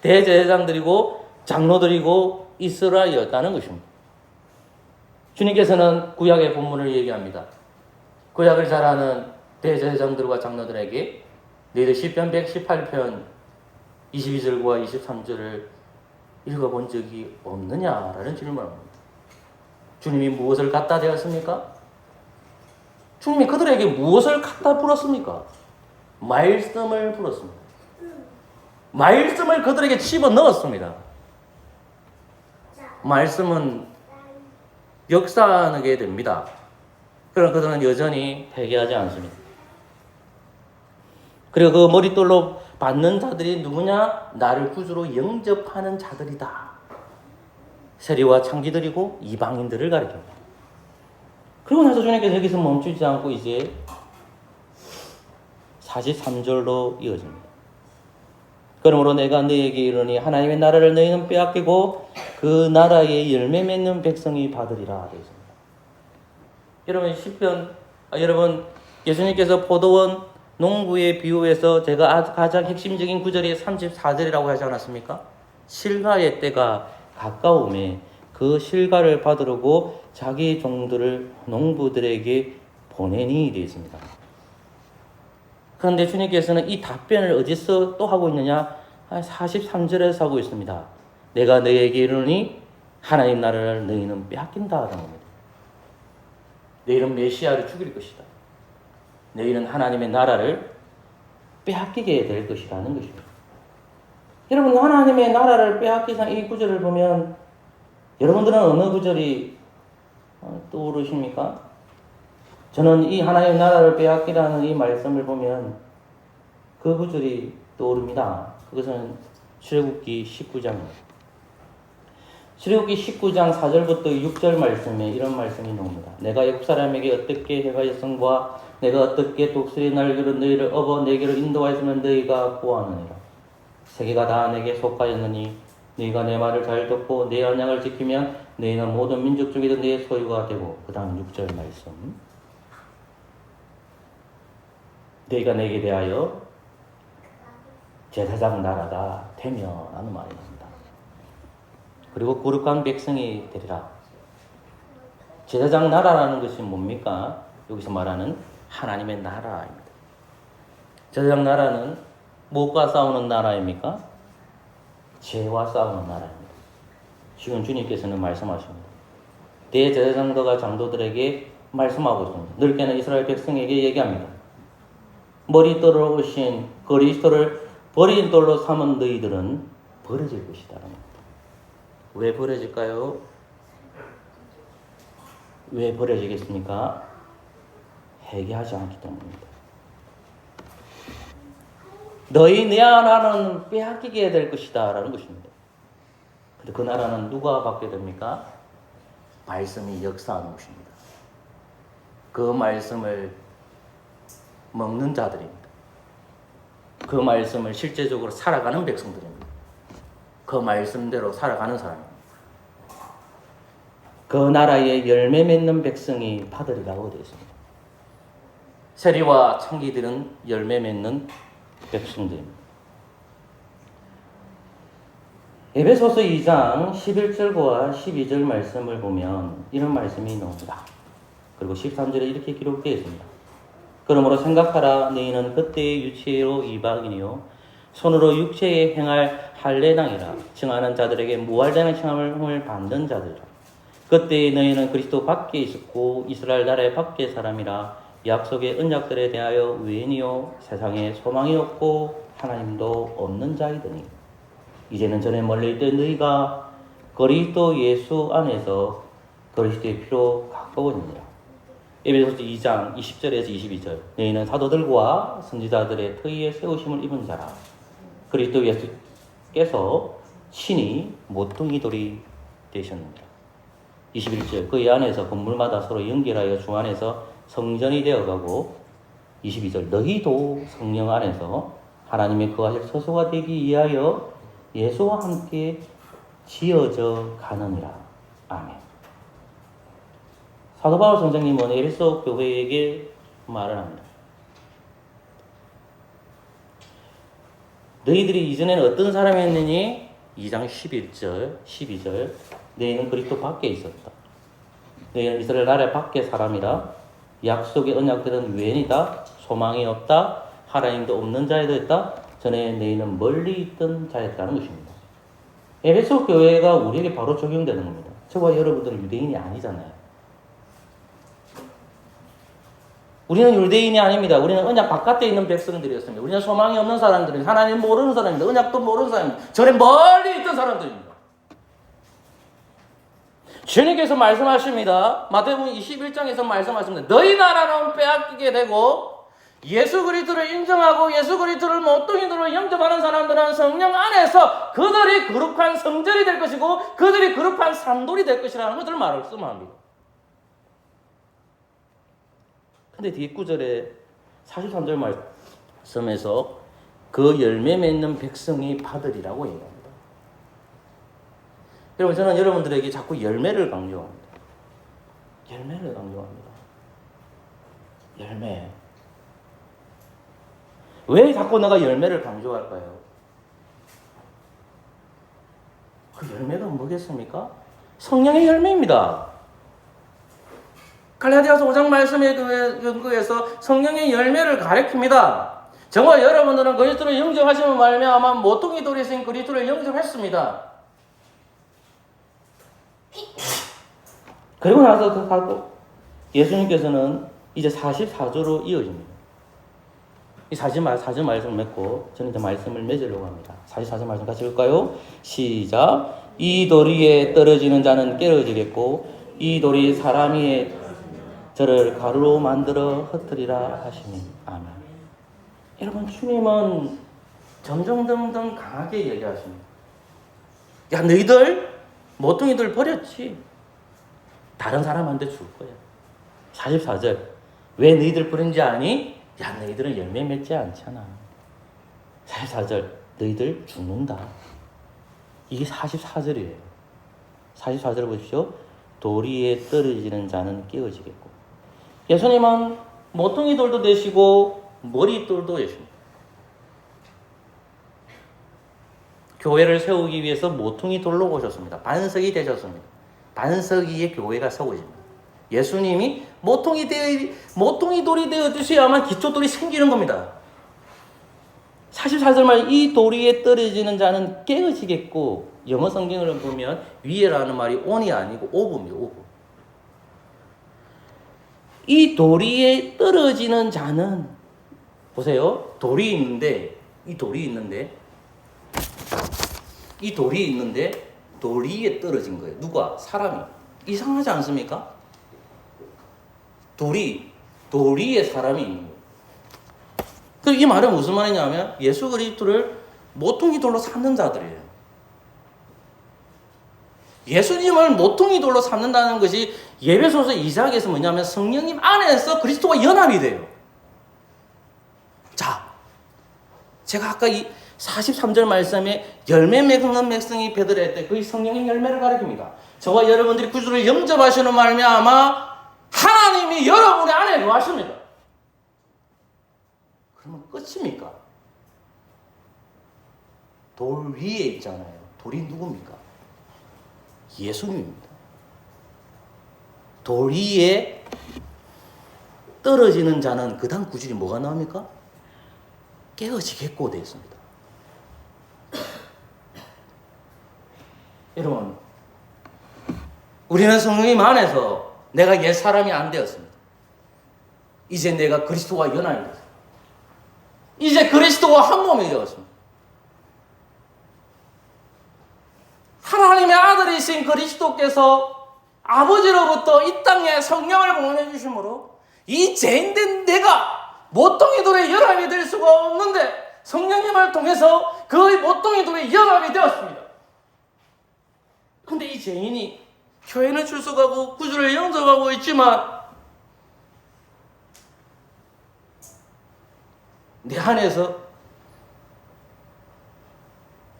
대제사장들이고 장로들이고 이스라엘이었다는 것입니다. 주님께서는 구약의 본문을 얘기합니다. 구약을 잘 아는 대제사장들과 장로들에게 너희들 시편 118편 22절과 23절을 읽어본 적이 없느냐라는 질문을 합니다. 주님이 무엇을 갖다 대었습니까? 주님이 그들에게 무엇을 갖다 불었습니까? 말씀을 불었습니다. 말씀을 그들에게 집어넣었습니다. 말씀은 역사하게 됩니다. 그러나 그들은 여전히 회개하지 않습니다. 그리고 그 머릿돌로 받는 자들이 누구냐? 나를 구주로 영접하는 자들이다. 세리와 창기들이고 이방인들을 가리킵니다. 그리고 나서 주님께서 여기서 멈추지 않고 이제 43절로 이어집니다. 그러므로 내가 너희에게 이르니 하나님의 나라를 너희는 빼앗기고 그 나라의 열매 맺는 백성이 받으리라 되어 있습니다. 여러분 여러분 예수님께서 포도원 농부의 비유에서 제가 가장 핵심적인 구절이 34절이라고 하지 않았습니까? 실과의 때가 가까움에 그 실과를 받으려고 자기 종들을 농부들에게 보내니 되어 있습니다. 그런데 주님께서는 이 답변을 어디서 또 하고 있느냐? 43절에서 하고 있습니다. 내가 너희에게 이르니 하나님 나라를 너희는 빼앗긴다는 겁니다. 너희는 메시아를 죽일 것이다. 너희는 하나님의 나라를 빼앗기게 될 것이라는 것입니다. 여러분, 하나님의 나라를 빼앗기상 이 구절을 보면 여러분들은 어느 구절이 떠오르십니까? 저는 이 하나님의 나라를 빼앗기라는 이 말씀을 보면 그 구절이 떠오릅니다. 그것은 출애굽기 19장입니다. 출애굽기 19장 4절부터 6절 말씀에 이런 말씀이 나옵니다. 내가 애국 사람에게 어떻게 해가였성과 내가 어떻게 독수리 날개로 너희를 업어 내게로 인도하였으면 너희가 구하느니라. 세계가 다 내게 속하였느니 너희가 내 말을 잘 듣고 내 언약을 지키면 너희는 모든 민족 중에도 내 소유가 되고 그 다음 6절 말씀 너희가 내게 대하여 제사장 나라가 되며 라는 말이 나옵니다. 그리고 거룩한 백성이 되리라. 제사장 나라라는 것이 뭡니까? 여기서 말하는 하나님의 나라입니다. 제사장 나라는 무엇과 싸우는 나라입니까? 죄와 싸우는 나라입니다. 지금 주님께서는 말씀하십니다. 대제사장들과 장로들에게 말씀하고 있습니다. 넓게는 이스라엘 백성에게 얘기합니다. 머릿돌로 오신 그리스도를 버린 돌로 삼은 너희들은 버려질 것이다. 왜 버려질까요? 왜 버려지겠습니까? 회개하지 않기 때문입니다. 너희 내 나라는 빼앗기게 될 것이다 라는 것입니다. 근데 그 나라는 누가 받게 됩니까? 말씀이 역사하는 것입니다. 그 말씀을 먹는 자들입니다. 그 말씀을 실제적으로 살아가는 백성들입니다. 그 말씀대로 살아가는 사람입니다. 그 나라의 열매 맺는 백성이 받으리라고 되어 있습니다. 세리와 창기들은 열매 맺는 백성들입니다. 에베소서 2장 11절과 12절 말씀을 보면 이런 말씀이 나옵니다. 그리고 13절에 이렇게 기록되어 있습니다. 그러므로 생각하라. 너희는 그때의 육체로 이방인이요 손으로 육체에 행할 할례당이라 칭하는 자들에게 무할되는 칭함을 받는 자들이라. 그때 너희는 그리스도 밖에 있었고 이스라엘 나라의 밖의 사람이라 약속의 언약들에 대하여 외인이요 세상에 소망이 없고 하나님도 없는 자이더니 이제는 전에 멀리 있던 너희가 그리스도 예수 안에서 그리스도의 피로 가까워지니라. 에베소서 2장 20절에서 22절 너희는 사도들과 선지자들의 터위에 세우심을 입은 자라. 그리스도 예수께서 친히 모퉁이 돌이 되셨느니라. 21절 그의 안에서 건물마다 서로 연결하여 주 안에서 성전이 되어가고 22절 너희도 성령 안에서 하나님의 거하실 서소가 되기 위하여 예수와 함께 지어져 가느니라. 아멘. 사도 바울 선생님은 에베소 교회에게 말을 합니다. 너희들이 이전에는 어떤 사람이었느니? 2장 11절, 12절. 너희는 그리스도 밖에 있었다. 너희는 이스라엘 나라 밖의 사람이라. 약속의 언약들은 유엔이다. 소망이 없다. 하나님도 없는 자였다. 전에 너희는 멀리 있던 자였다는 것입니다. 에베소 교회가 우리에게 바로 적용되는 겁니다. 저와 여러분들은 유대인이 아니잖아요. 우리는 유대인이 아닙니다. 우리는 언약 바깥에 있는 백성들이었습니다. 우리는 소망이 없는 사람들입니다. 하나님 모르는 사람입니다. 언약도 모르는 사람입니다. 전에 멀리 있던 사람들입니다. 주님께서 말씀하십니다. 마태복음 21장에서 말씀하십니다. 너희 나라는 빼앗기게 되고 예수 그리스도를 인정하고 예수 그리스도를 모퉁이돌로 영접하는 사람들은 성령 안에서 그들이 거룩한 성전이 될 것이고 그들이 거룩한 산돌이 될 것이라는 것을 말씀합니다. 근데 뒤에 9절에 43절 말씀에서 그 열매 맺는 백성이 받으리라고 얘기합니다. 여러분, 저는 여러분들에게 자꾸 열매를 강조합니다. 열매를 강조합니다. 열매. 왜 자꾸 내가 열매를 강조할까요? 그 열매가 뭐겠습니까? 성령의 열매입니다. 갈라디아서 5장 말씀에 근거해서 성령의 열매를 가리킵니다. 저와 여러분들은 그리스도를 영접하시면 말미암아 모퉁이 돌이신 그리스도를 영접했습니다. 그리고 나서 예수님께서는 이제 44조로 이어집니다. 이 44조 말씀을 맺고 저는 이제 말씀을 맺으려고 합니다. 44조 말씀 같이 읽을까요? 시작. 이 돌 위에 떨어지는 자는 깨어지겠고 이 돌이 사람 위에 저를 가루로 만들어 흩으리라 하시니 아멘. 여러분, 주님은 점점점점 강하게 얘기하십니다. 야, 너희들 모퉁이들 버렸지? 다른 사람한테 줄 거야. 44절. 왜 너희들 버린지 아니? 야, 너희들은 열매 맺지 않잖아. 44절. 너희들 죽는다. 이게 44절이에요. 44절 보십시오. 돌 위에 떨어지는 자는 깨어지겠고. 예수님은 모퉁이 돌도 되시고 머릿돌도 되십니다. 교회를 세우기 위해서 모퉁이 돌로 오셨습니다. 반석이 되셨습니다. 반석 위에 교회가 세워집니다. 예수님이 모퉁이 돌이 되어 주셔야만 기초돌이 생기는 겁니다. 44절 말 이 돌 위에 떨어지는 자는 깨어지겠고, 영어 성경을 보면 위에라는 말이 on이 아니고 over입니다. over. 이 돌 위에 떨어지는 자는, 보세요. 돌이 있는데 돌 위에 떨어진 거예요. 누가? 사람이. 이상하지 않습니까? 돌 위에 사람이 있는 거예요. 이 말은 무슨 말이냐면 예수 그리스도를 모퉁이 돌로 삼는 자들이에요. 예수님을 모퉁이 돌로 삼는다는 것이 예배소서 2장에서 뭐냐면 성령님 안에서 그리스도와 연합이 돼요. 자, 제가 아까 이 43절 말씀에 열매 맺는 백성이 배들할 때 그 성령의 열매를 가리킵니다. 저와 여러분들이 구주를 영접하시는 말미암아 하나님이 여러분의 안에 거하십니다. 그러면 끝입니까? 돌 위에 있잖아요. 돌이 누굽니까? 예수님입니다. 돌 위에 떨어지는 자는 그 다음 구절이 뭐가 나옵니까? 깨어지겠고 되어 있습니다. 여러분, 우리는 성령님 안에서 내가 옛 사람이 안 되었습니다. 이제 내가 그리스도와 연합이 되었습니다. 이제 그리스도와 한 몸이 되었습니다. 하나님의 아들이신 그리스도께서 아버지로부터 이 땅에 성령을 보내주심으로 이 죄인된 내가 모퉁이 돌에 연합이 될 수가 없는데 성령님을 통해서 그 모퉁이 돌에 연합이 되었습니다. 근데 이 죄인이 교회는 출석하고 구주를 영접하고 있지만 내 안에서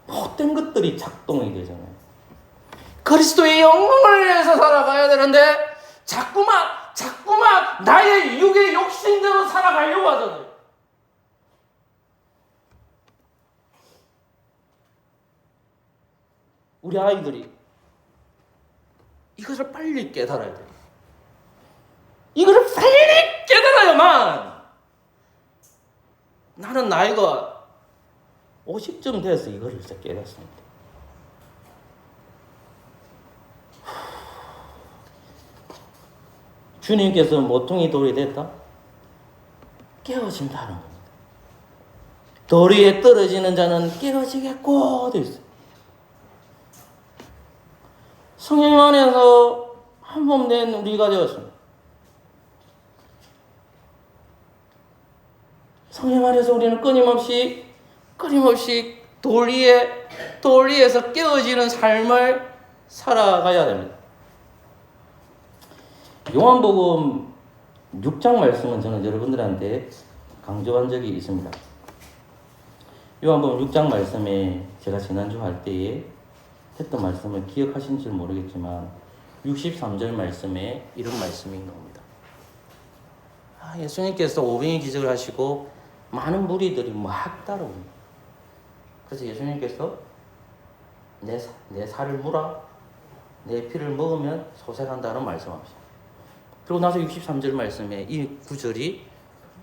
못된 것들이 작동이 되잖아요. 그리스도의 영광을 위해서 살아가야 되는데 자꾸만 나의 육의 욕심대로 살아가려고 하잖아요. 우리 아이들이 이것을 빨리 깨달아야 돼요. 이것을 빨리 깨달아야만 나는 나이가 50쯤 돼서 이거를 진짜 깨닫습니다. 주님께서 모퉁이 돌이 됐다? 깨어진다는 겁니다. 돌 위에 떨어지는 자는 깨어지겠고 되어 있어요. 성령 안에서 한 몸 된 우리가 되었습니다. 성령 안에서 우리는 끊임없이 돌 위에서 깨어지는 삶을 살아가야 됩니다. 요한복음 6장 말씀은 저는 여러분들한테 강조한 적이 있습니다. 요한복음 6장 말씀에 제가 지난주 할 때에 했던 말씀을 기억하신지 모르겠지만 63절 말씀에 이런 말씀인 겁니다. 예수님께서 오병이 기적을 하시고 많은 무리들이 막 따라옵니다. 그래서 예수님께서 내 살을 물어 내 피를 먹으면 소생한다는 말씀하십니다. 그리고 나서 63절 말씀에 이 구절이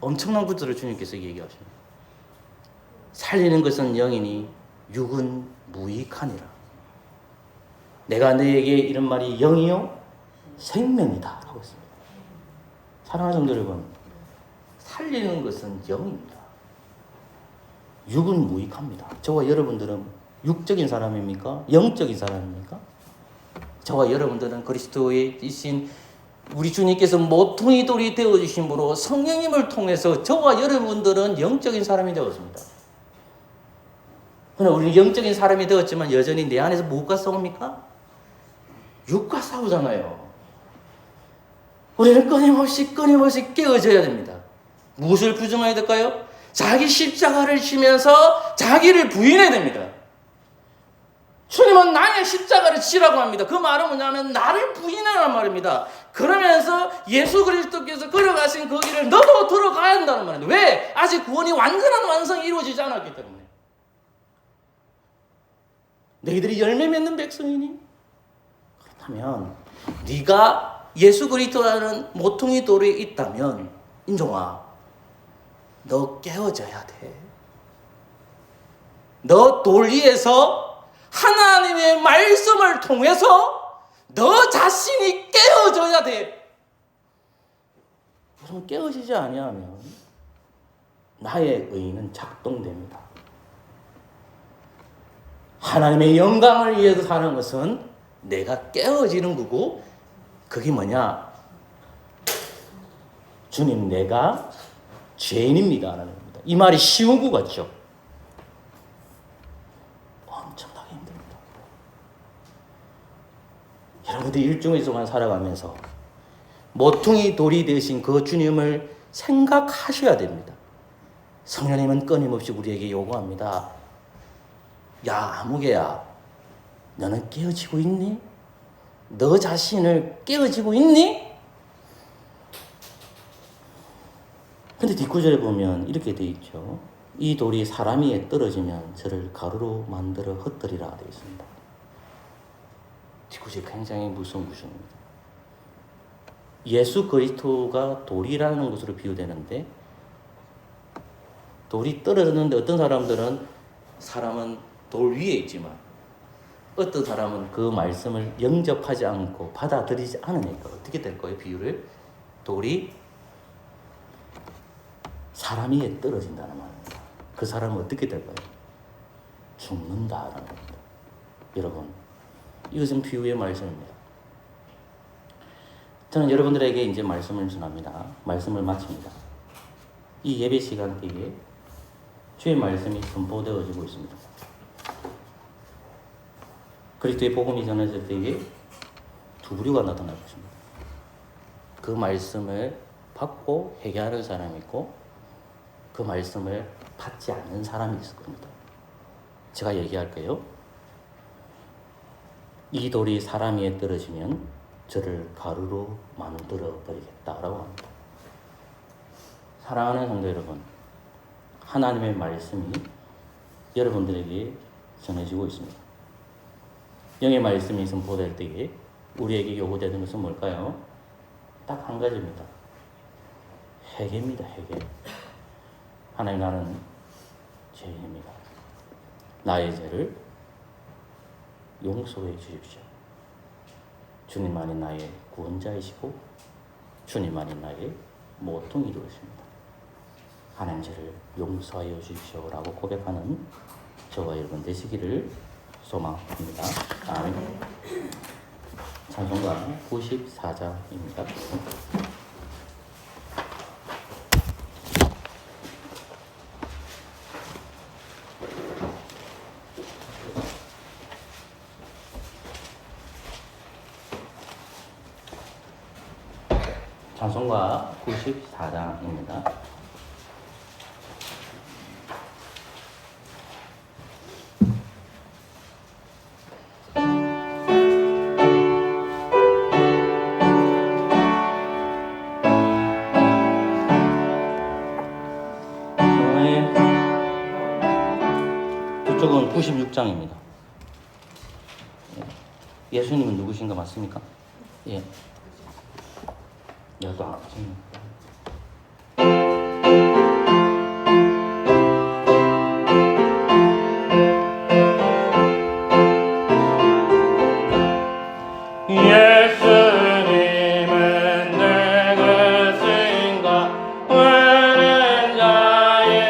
엄청난 구절을 주님께서 얘기하십니다. 살리는 것은 영이니 육은 무익하니라. 내가 너에게 이런 말이 영이요 생명이다 라고 했습니다. 사랑하는 성도 여러분, 살리는 것은 영입니다. 육은 무익합니다. 저와 여러분들은 육적인 사람입니까? 영적인 사람입니까? 저와 여러분들은 그리스도의 이신 우리 주님께서 모퉁이 돌이 되어주심으로 성령님을 통해서 저와 여러분들은 영적인 사람이 되었습니다. 그러나 우리는 영적인 사람이 되었지만 여전히 내 안에서 무엇과 싸웁니까? 육과 싸우잖아요. 우리는 끊임없이 깨어져야 됩니다. 무엇을 부정해야 될까요? 자기 십자가를 지면서 자기를 부인해야 됩니다. 주님은 나의 십자가를 지라고 합니다. 그 말은 뭐냐면 나를 부인하라는 말입니다. 그러면서 예수 그리스도께서 걸어가신 그 길을 너도 들어가야 한다는 말입니다. 왜? 아직 구원이 완전한 완성이 이루어지지 않았기 때문에. 너희들이 열매 맺는 백성이니? 그렇다면 네가 예수 그리스도라는 모퉁이 돌에 있다면 인종아, 너 깨어져야 돼. 너 돌 위에서 하나님의 말씀을 통해서 너 자신이 깨어져야 돼. 여러분, 깨어지지 아니하면 나의 의는 작동됩니다. 하나님의 영광을 위해서 사는 것은 내가 깨어지는 거고, 그게 뭐냐? 주님, 내가 죄인입니다 라는 겁니다. 이 말이 쉬운 것 같죠? 엄청나게 힘듭니다. 여러분들 일종의 동안 살아가면서 모퉁이 돌이 되신 그 주님을 생각하셔야 됩니다. 성령님은 끊임없이 우리에게 요구합니다. 야, 아무개야, 너는 깨어지고 있니? 너 자신을 깨어지고 있니? 근데 뒷구절에 보면 이렇게 되어 있죠. 이 돌이 사람 위에 떨어지면 저를 가루로 만들어 흩뜨리라 되어 있습니다. 뒷구절이 굉장히 무서운 구절입니다. 예수 그리스도가 돌이라는 것으로 비유되는데, 돌이 떨어졌는데 어떤 사람은 돌 위에 있지만 어떤 사람은 그 말씀을 영접하지 않고 받아들이지 않으니까 어떻게 될 거예요? 비유를 돌이 사람 위에 떨어진다는 말입니다. 그 사람은 어떻게 될까요? 죽는다라는 겁니다. 여러분, 이것은 비유의 말씀입니다. 저는 여러분들에게 이제 말씀을 전합니다. 말씀을 마칩니다. 이 예배 시간대에 주의 말씀이 선포되어지고 있습니다. 그리스도의 복음이 전해질 때에 두 부류가 나타날 것입니다. 그 말씀을 받고 회개하는 사람이 있고 그 말씀을 받지 않는 사람이 있을 겁니다. 제가 얘기할게요. 이 돌이 사람 위에 떨어지면 저를 가루로 만들어 버리겠다라고 합니다. 사랑하는 성도 여러분, 하나님의 말씀이 여러분들에게 전해지고 있습니다. 영의 말씀이 선포될 때에 우리에게 요구되는 것은 뭘까요? 딱 한 가지입니다. 회개입니다. 회개. 하나님, 나는 죄인입니다. 나의 죄를 용서해 주십시오. 주님만이 나의 구원자이시고 주님만이 나의 모퉁이 되십니다. 하나님, 죄를 용서하여 주십시오라고 고백하는 저와 여러분 되시기를 소망합니다. 아멘. 찬송가 94장입니다. 찬송가 94장입니다. 저쪽은 96장입니다. 예수님은 누구신가 맞습니까? 예. 여도 안 맞습니다. 예수님은 누구신가 외는 자의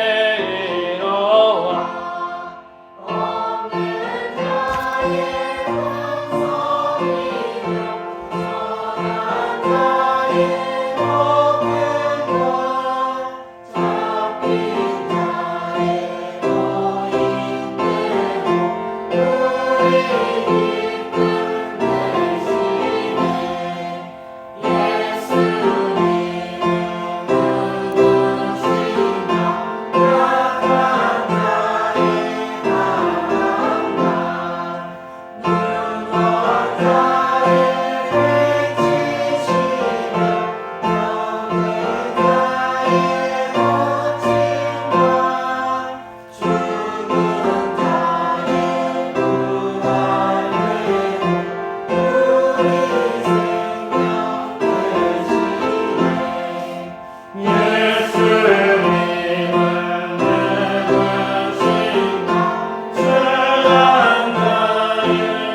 이로와 없는 자의 목소리며 선한 자의 높은 것 잡힌 자의 노인대로 우리 이끌 대신에 예수님은 누구시나 약한 자의 강함과 누구자의 외치시며 병든 자의 고침과 죽은 자의 부활되고 우리 생명 되시네 예수님은 누구신가 주란 나의 전한가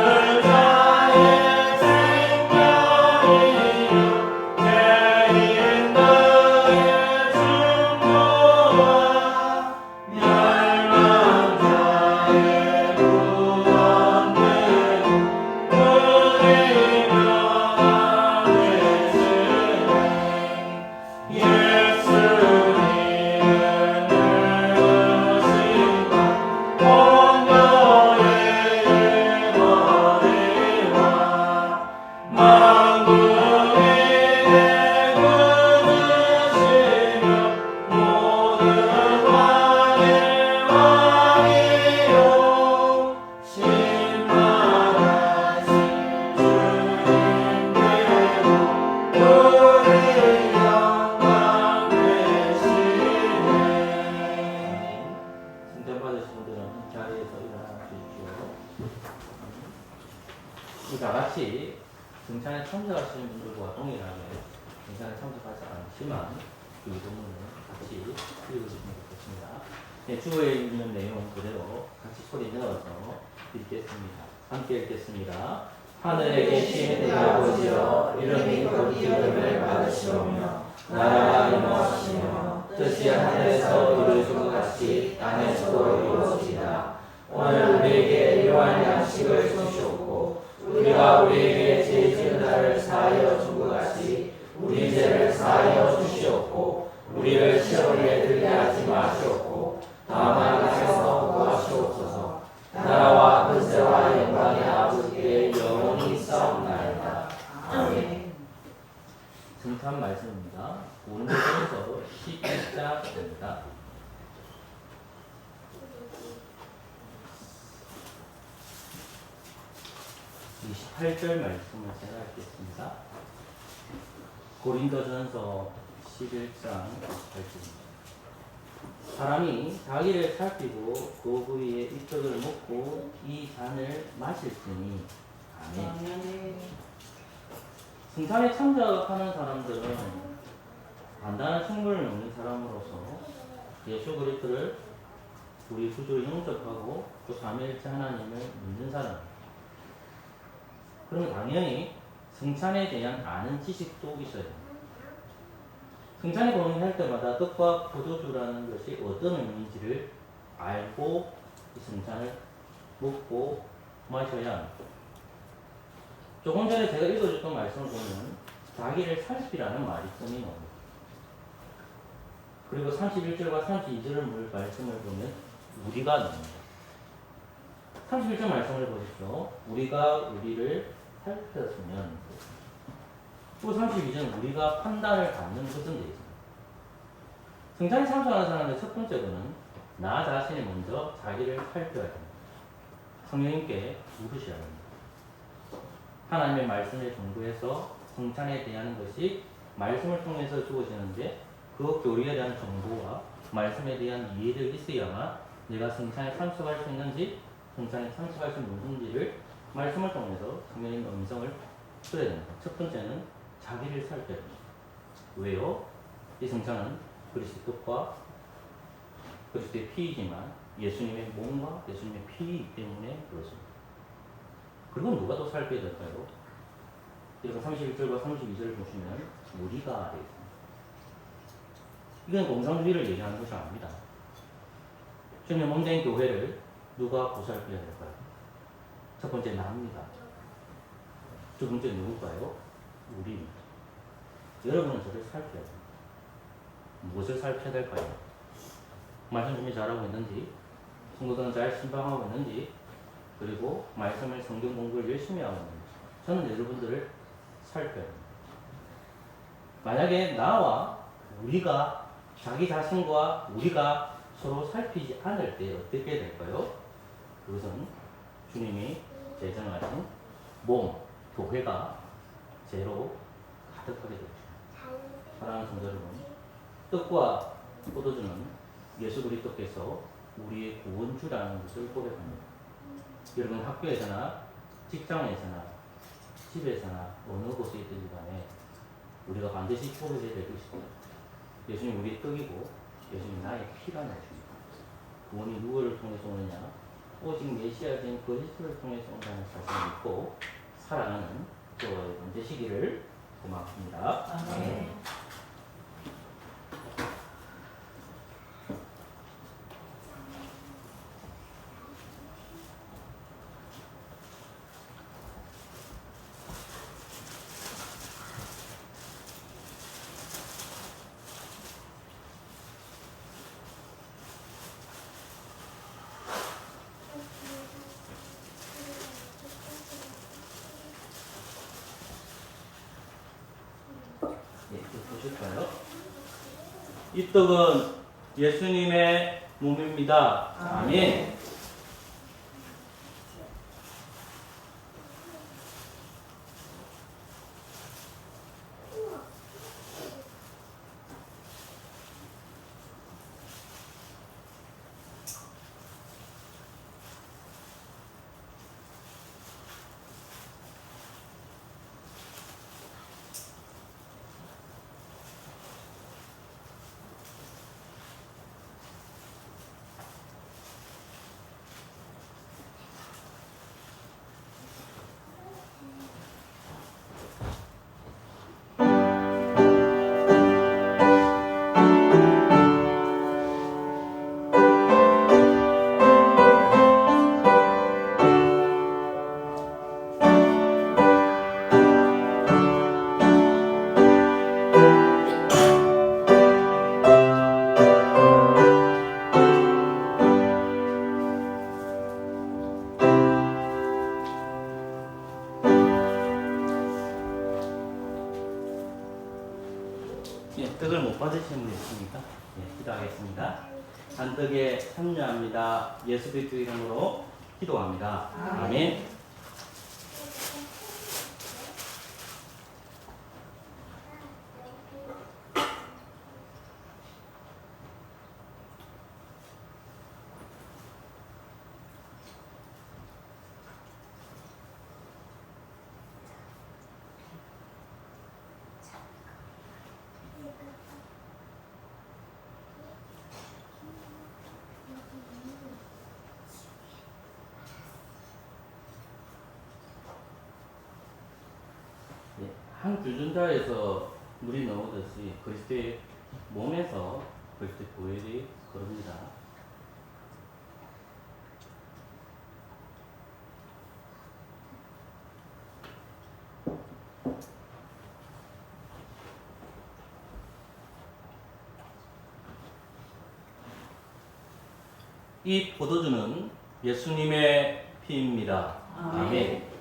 주는 자의 생명이여 죄인들의 중보와 멸망 자의 구원되고 우리 명하네 예수님은 누구신가 온도의 머리와 만국의 구주시며 모든 왕의 왕이요 신망하신 주님께로 우리 영광 되시네. 승전받으신 분들은 자리에서 일어나 주십시오. 다 같이 등산에 참석하시는 분들과 동일하게 등산에 참석하지 않지만 그 본문을 같이 읽으시면 좋겠습니다. 네, 주어에 있는 내용 그대로 같이 소리 내어서 읽겠습니다. 함께 읽겠습니다. 하늘에 계신 우리 아버지여, 이름이 거룩히 여김을 받으시오며 나라가 임하시며 뜻이 하늘에서 이루어진 것 같이 땅에서도 이루어지이다. 오늘 우리에게 일용할 양식을 주시옵고 우리가 우리에게 죄 지은 자를 사하여 준 것 같이 우리 죄를 사하여 주시옵고 우리를 시험에 들게 하지 마시옵고 다만 악에서 구하시옵소서. 나라와 권세와 영광의 아버지께 영원히 싸움나이다. 아멘. 승탄 말씀입니다. 고린도전서 11장입니다. 8절 말씀을 제가 읽겠습니다. 고린도전서 11장 8절입니다. 사람이 자기를 살피고 그 후에 이 떡을 먹고 이 잔을 마실지니 아멘. 승찬에 참석하는 사람들은 단단한 식물을 먹는 사람으로서 예수 그리스도를 우리 구주로 영접하고 또 삼위일체 하나님을 믿는 사람. 그러면 당연히 승찬에 대한 아는 지식도 있어야 됩니다. 승찬에 공연할 때마다 떡과 포도주라는 것이 어떤 의미인지를 알고 이 승찬을 먹고 마셔야 합니다. 조금 전에 제가 읽어줬던 말씀을 보면 자기를 살피라는 말씀이 나옵니다. 그리고 31절과 32절을 말씀을 보면 우리가 나옵니다. 31절 말씀을 보십시오. 우리가 우리를 살폈으면 또 32절은 우리가 판단을 받는 것은 되어 있습니다. 승찬에 참석하는 사람의 첫 번째 거는 나 자신이 먼저 자기를 살펴야 합니다. 성령님께 물으셔야 합니다. 하나님의 말씀을 공부해서 승찬에 대한 것이 말씀을 통해서 주어지는데 그 교리에 대한 정보와 말씀에 대한 이해가 있어야만 내가 승찬에 참석할 수 있는지 승찬에 참석할 수 없는지를 말씀을 통해서 성령님의 음성을 들어야 됩니다. 첫 번째는 자기를 살펴야 됩니다. 왜요? 이 승찬은 그리스도의 뜻과 그리스도의 피이지만 예수님의 몸과 예수님의 피이기 때문에 그렇습니다. 그리고 누가 더 살펴야 될까요? 이렇게 31절과 32절을 보시면 우리가 되어 있습니다. 이건 공산주의를 얘기하는 것이 아닙니다. 주님의 몸된 교회를 누가 보살펴야 될까요? 첫 번째 나입니다. 두 번째 누굴까요? 우리입니다. 여러분은 저를 살펴야 됩니다. 무엇을 살펴야 될까요? 말씀 준비 잘하고 있는지, 성도들은 잘 신방하고 있는지, 그리고 말씀을 성경 공부를 열심히 하고 있는지, 저는 여러분들을 살펴야 합니다. 만약에 나와 우리가 자기 자신과 우리가 서로 살피지 않을 때 어떻게 될까요? 그것은 주님이 제정하신 몸, 교회가 죄로 가득하게 되죠. 사랑하는 성도 여러분, 떡과 포도주는 예수 그리스도께서 우리의 구원주라는 것을 고백합니다. 여러분 학교에서나 직장에서나 집에서나 어느 곳에 있든지 간에 우리가 반드시 고백해야 될 것입니다. 예수님 우리의 떡이고 예수님 나의 피라는 것입니다. 구원이 누구를 통해서 오느냐? 오직 메시아된 그리스도를 통해서 온다는 사실을 믿고 살아가는 저와 여러분 되시기를 고맙습니다. 아멘. 보실까요? 이 떡은 예수님의 몸입니다. 아멘. 떡을 못 받으시는 분 있습니까? 기도하겠습니다. 잔떡에 참여합니다. 예수 그리스도 이름으로 기도합니다. 아멘. 한 주전자에서 물이 나오듯이 그리스도의 몸에서 그리스도의 보혈이 흐릅니다. 이 포도주는 예수님의 피입니다. 아멘.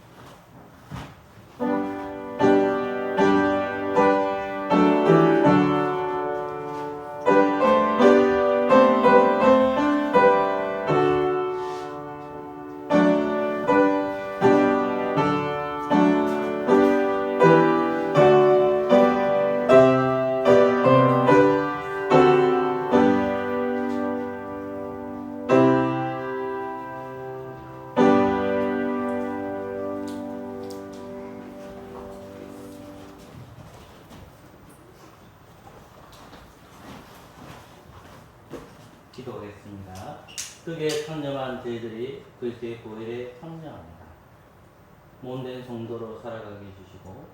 기도하겠습니다. 뜻에 참여한 저희들이 그리스도의 보혈에 참여합니다. 몸된 성도로 살아가게 해주시고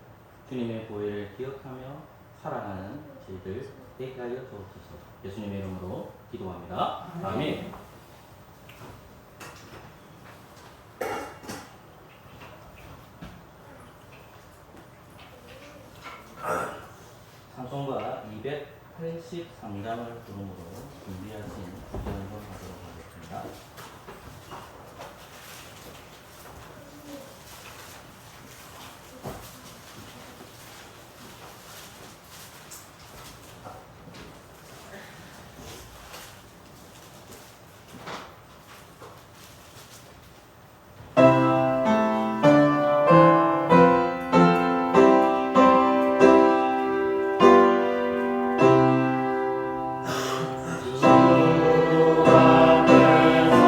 주님의 보혈을 기억하며 살아가는 저희들 되게 하여 주옵소서. 예수님의 이름으로 기도합니다. 아멘. 찬송가 283장을 부름으로 준비하신 구전을 하도록 하겠습니다. 주 앞에서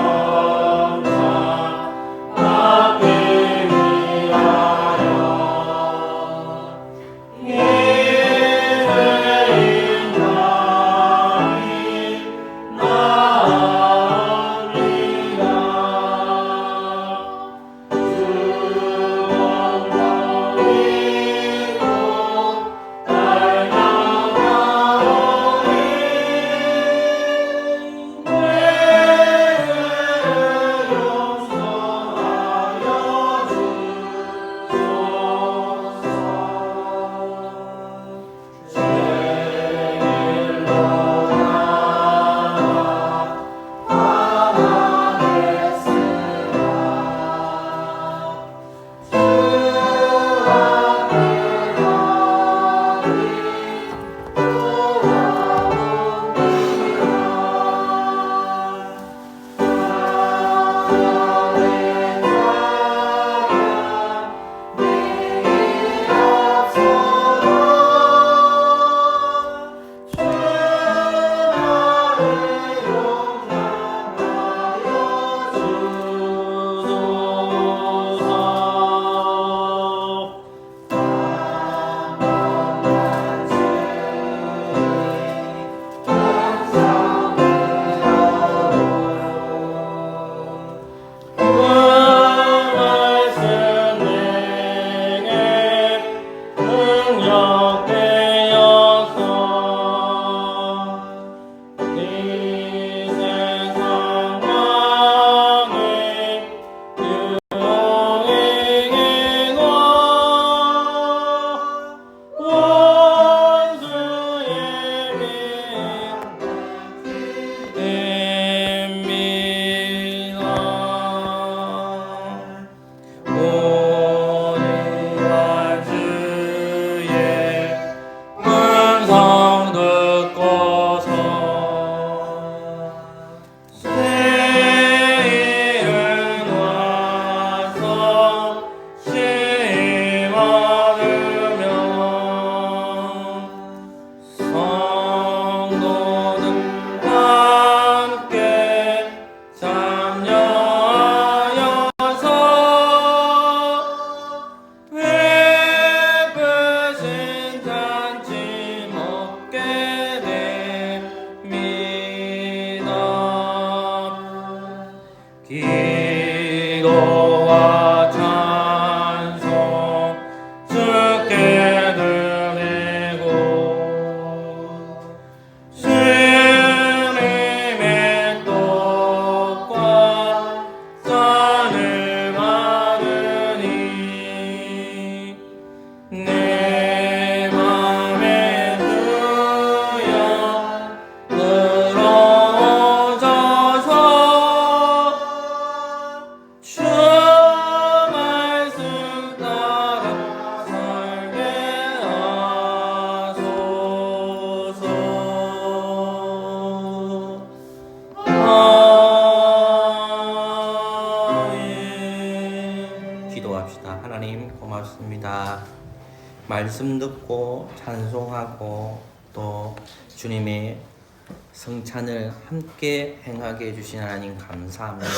말씀 듣고 찬송하고 또 주님의 성찬을 함께 행하게 해주신 하나님 감사합니다.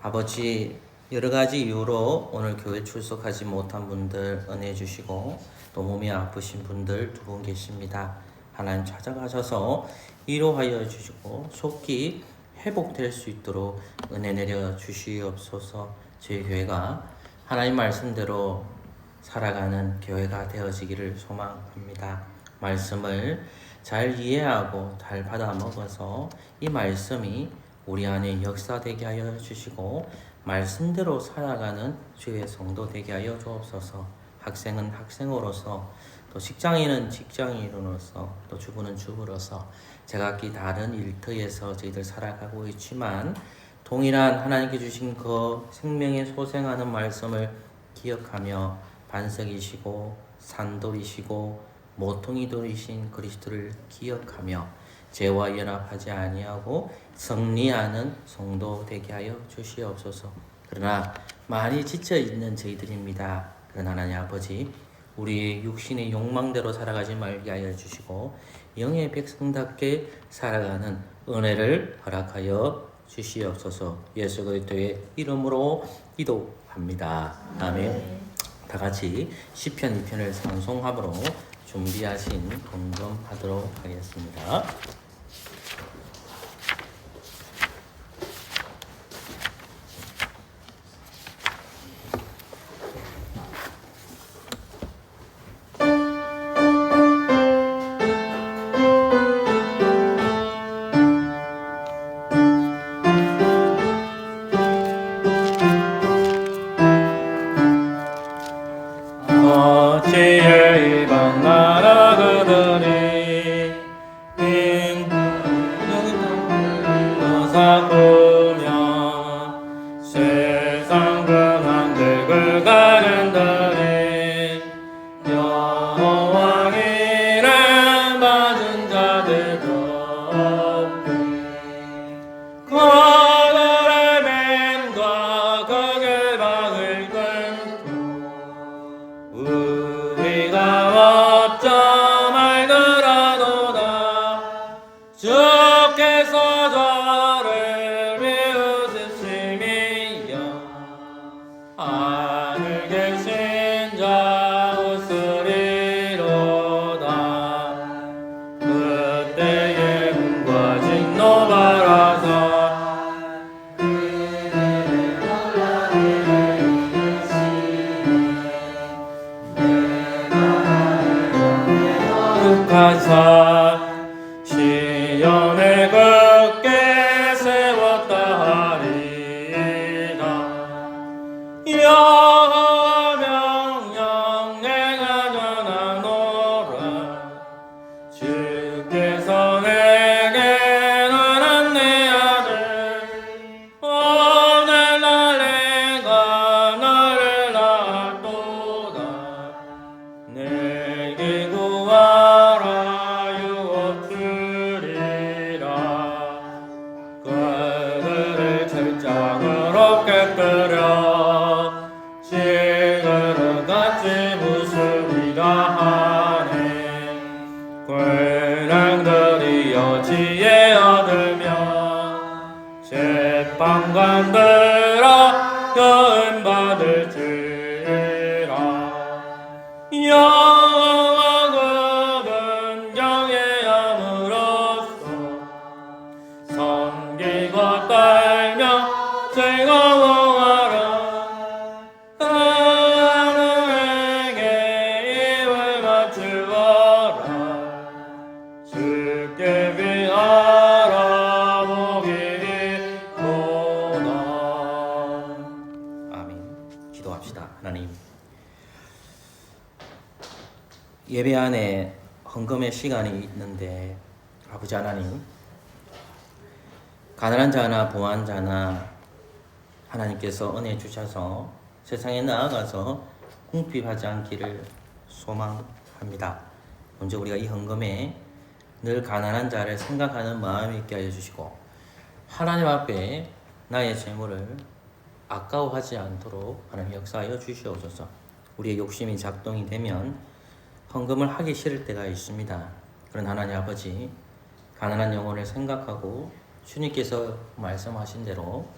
아버지, 여러 가지 이유로 오늘 교회 출석하지 못한 분들 은혜 주시고 또 몸이 아프신 분들 2분 계십니다. 하나님 찾아가셔서 위로하여 주시고 속히 회복될 수 있도록 은혜 내려 주시옵소서. 저희 교회가 하나님 말씀대로 살아가는 교회가 되어지기를 소망합니다. 말씀을 잘 이해하고 잘 받아 먹어서 이 말씀이 우리 안에 역사되게 하여 주시고 말씀대로 살아가는 주의 성도 되게 하여 주옵소서. 학생은 학생으로서 또 직장인은 직장인으로서 또 주부는 주부로서 제각기 다른 일터에서 저희들 살아가고 있지만 동일한 하나님께 주신 그 생명의 소생하는 말씀을 기억하며 반석이시고 산돌이시고 모퉁이돌이신 그리스도를 기억하며 죄와 연합하지 아니하고 승리하는 성도 되게 하여 주시옵소서. 그러나 많이 지쳐 있는 저희들입니다. 그러나 하나님 아버지, 우리의 육신의 욕망대로 살아가지 말게 하여 주시고 영의 백성답게 살아가는 은혜를 허락하여 주시옵소서. 예수 그리스도의 이름으로 기도합니다. 아멘. 다 같이 시편 2편을 찬송함으로 준비하신 공감하도록 하겠습니다. 어찌에 이방 나라 그들이 빈군을 사꾸며 세상 근한들 그 가련들이 여호와 이름 받은 자들 덮기 그들의 맨과 그의 박을 끊고 우리가 어쩜 알더라도다 주께서 저를 비웃으심이여 하늘 계신 자 웃으리로다 그때의 눈과 진노 바라사 가사 시험에 굳게 세웠다 하리라 여호와 명령 내가 전하노라 주께서 내게 너는 내 아들 오늘날 내가 너를 낳았도다 내게 구하라 유업주리라 그들을 철장으로 깨뜨려 지그릇 같이 부수리라 하네 권능들이 여지에 얻으며 재판관들아 교훈 받을지라 여호와 그분 경외함으로써 섬기고 떨며 즐거워하라 하늘에게 입을 맞추어라 주께 비하라 복이 있도다. 아멘. 기도합시다. 하나님, 예배 안에 헌금의 시간이 있는데 아버지 하나님, 가난한 자나 부한 자나 하나님께서 은혜 주셔서 세상에 나아가서 궁핍하지 않기를 소망합니다. 먼저 우리가 이 헌금에 늘 가난한 자를 생각하는 마음이 있게 하여 주시고 하나님 앞에 나의 재물을 아까워하지 않도록 하나님 역사하여 주시옵소서. 우리의 욕심이 작동이 되면 헌금을 하기 싫을 때가 있습니다. 그런 하나님 아버지, 가난한 영혼을 생각하고 주님께서 말씀하신 대로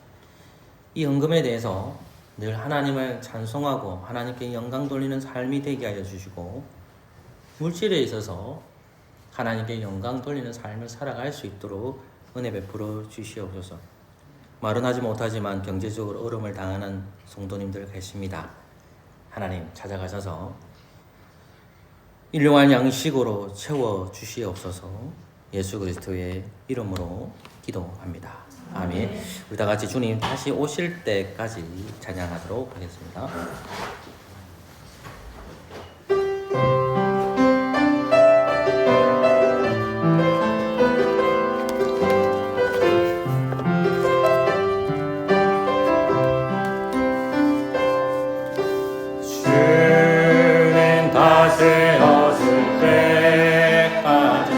이 헌금에 대해서 늘 하나님을 찬송하고 하나님께 영광 돌리는 삶이 되게 하여 주시고, 물질에 있어서 하나님께 영광 돌리는 삶을 살아갈 수 있도록 은혜 베풀어 주시옵소서. 말은 하지 못하지만 경제적으로 어려움을 당하는 성도님들 계십니다. 하나님 찾아가셔서 일용할 양식으로 채워 주시옵소서. 예수 그리스도의 이름으로 기도합니다. 아멘. 우리 다 같이 주님 다시 오실 때까지 찬양하도록 하겠습니다. 주님 다시 오실 때까지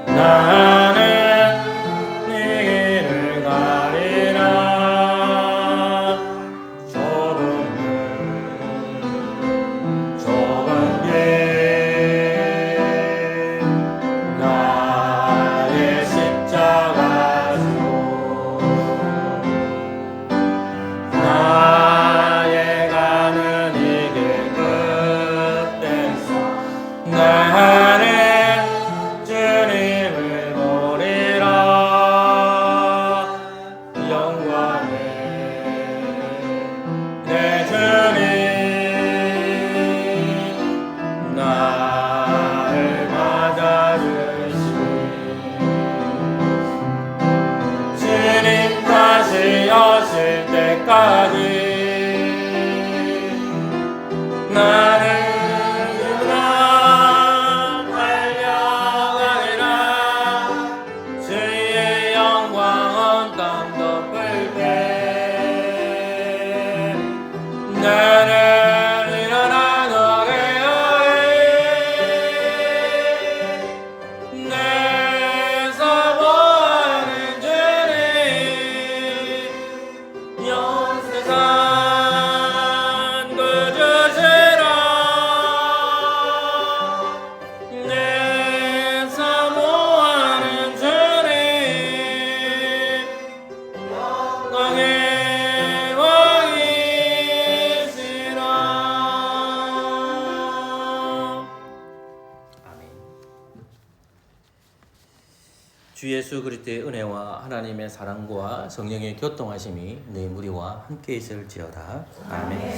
나는 네 길을 가리라. 좁은 길 나의 십자가 지고 나의 가는 이 길 끝에서 나는 주님을 보리라. 영광의 내 주님 나를 맞아주시니 주님 다시 오실 때까지 나는 달려가리라. 주의 영광 온 땅 덮을 때 나는 일어나 노래하리. 내 사모하는 주님 영세상 구주시라. 내 사모하는 주님 영광의 왕이시라. 아멘. 주 예수 그리스도의 은혜와 하나님의 사랑과 성령의 교통하심이 너희 무리와 함께 있을지어다. 아멘.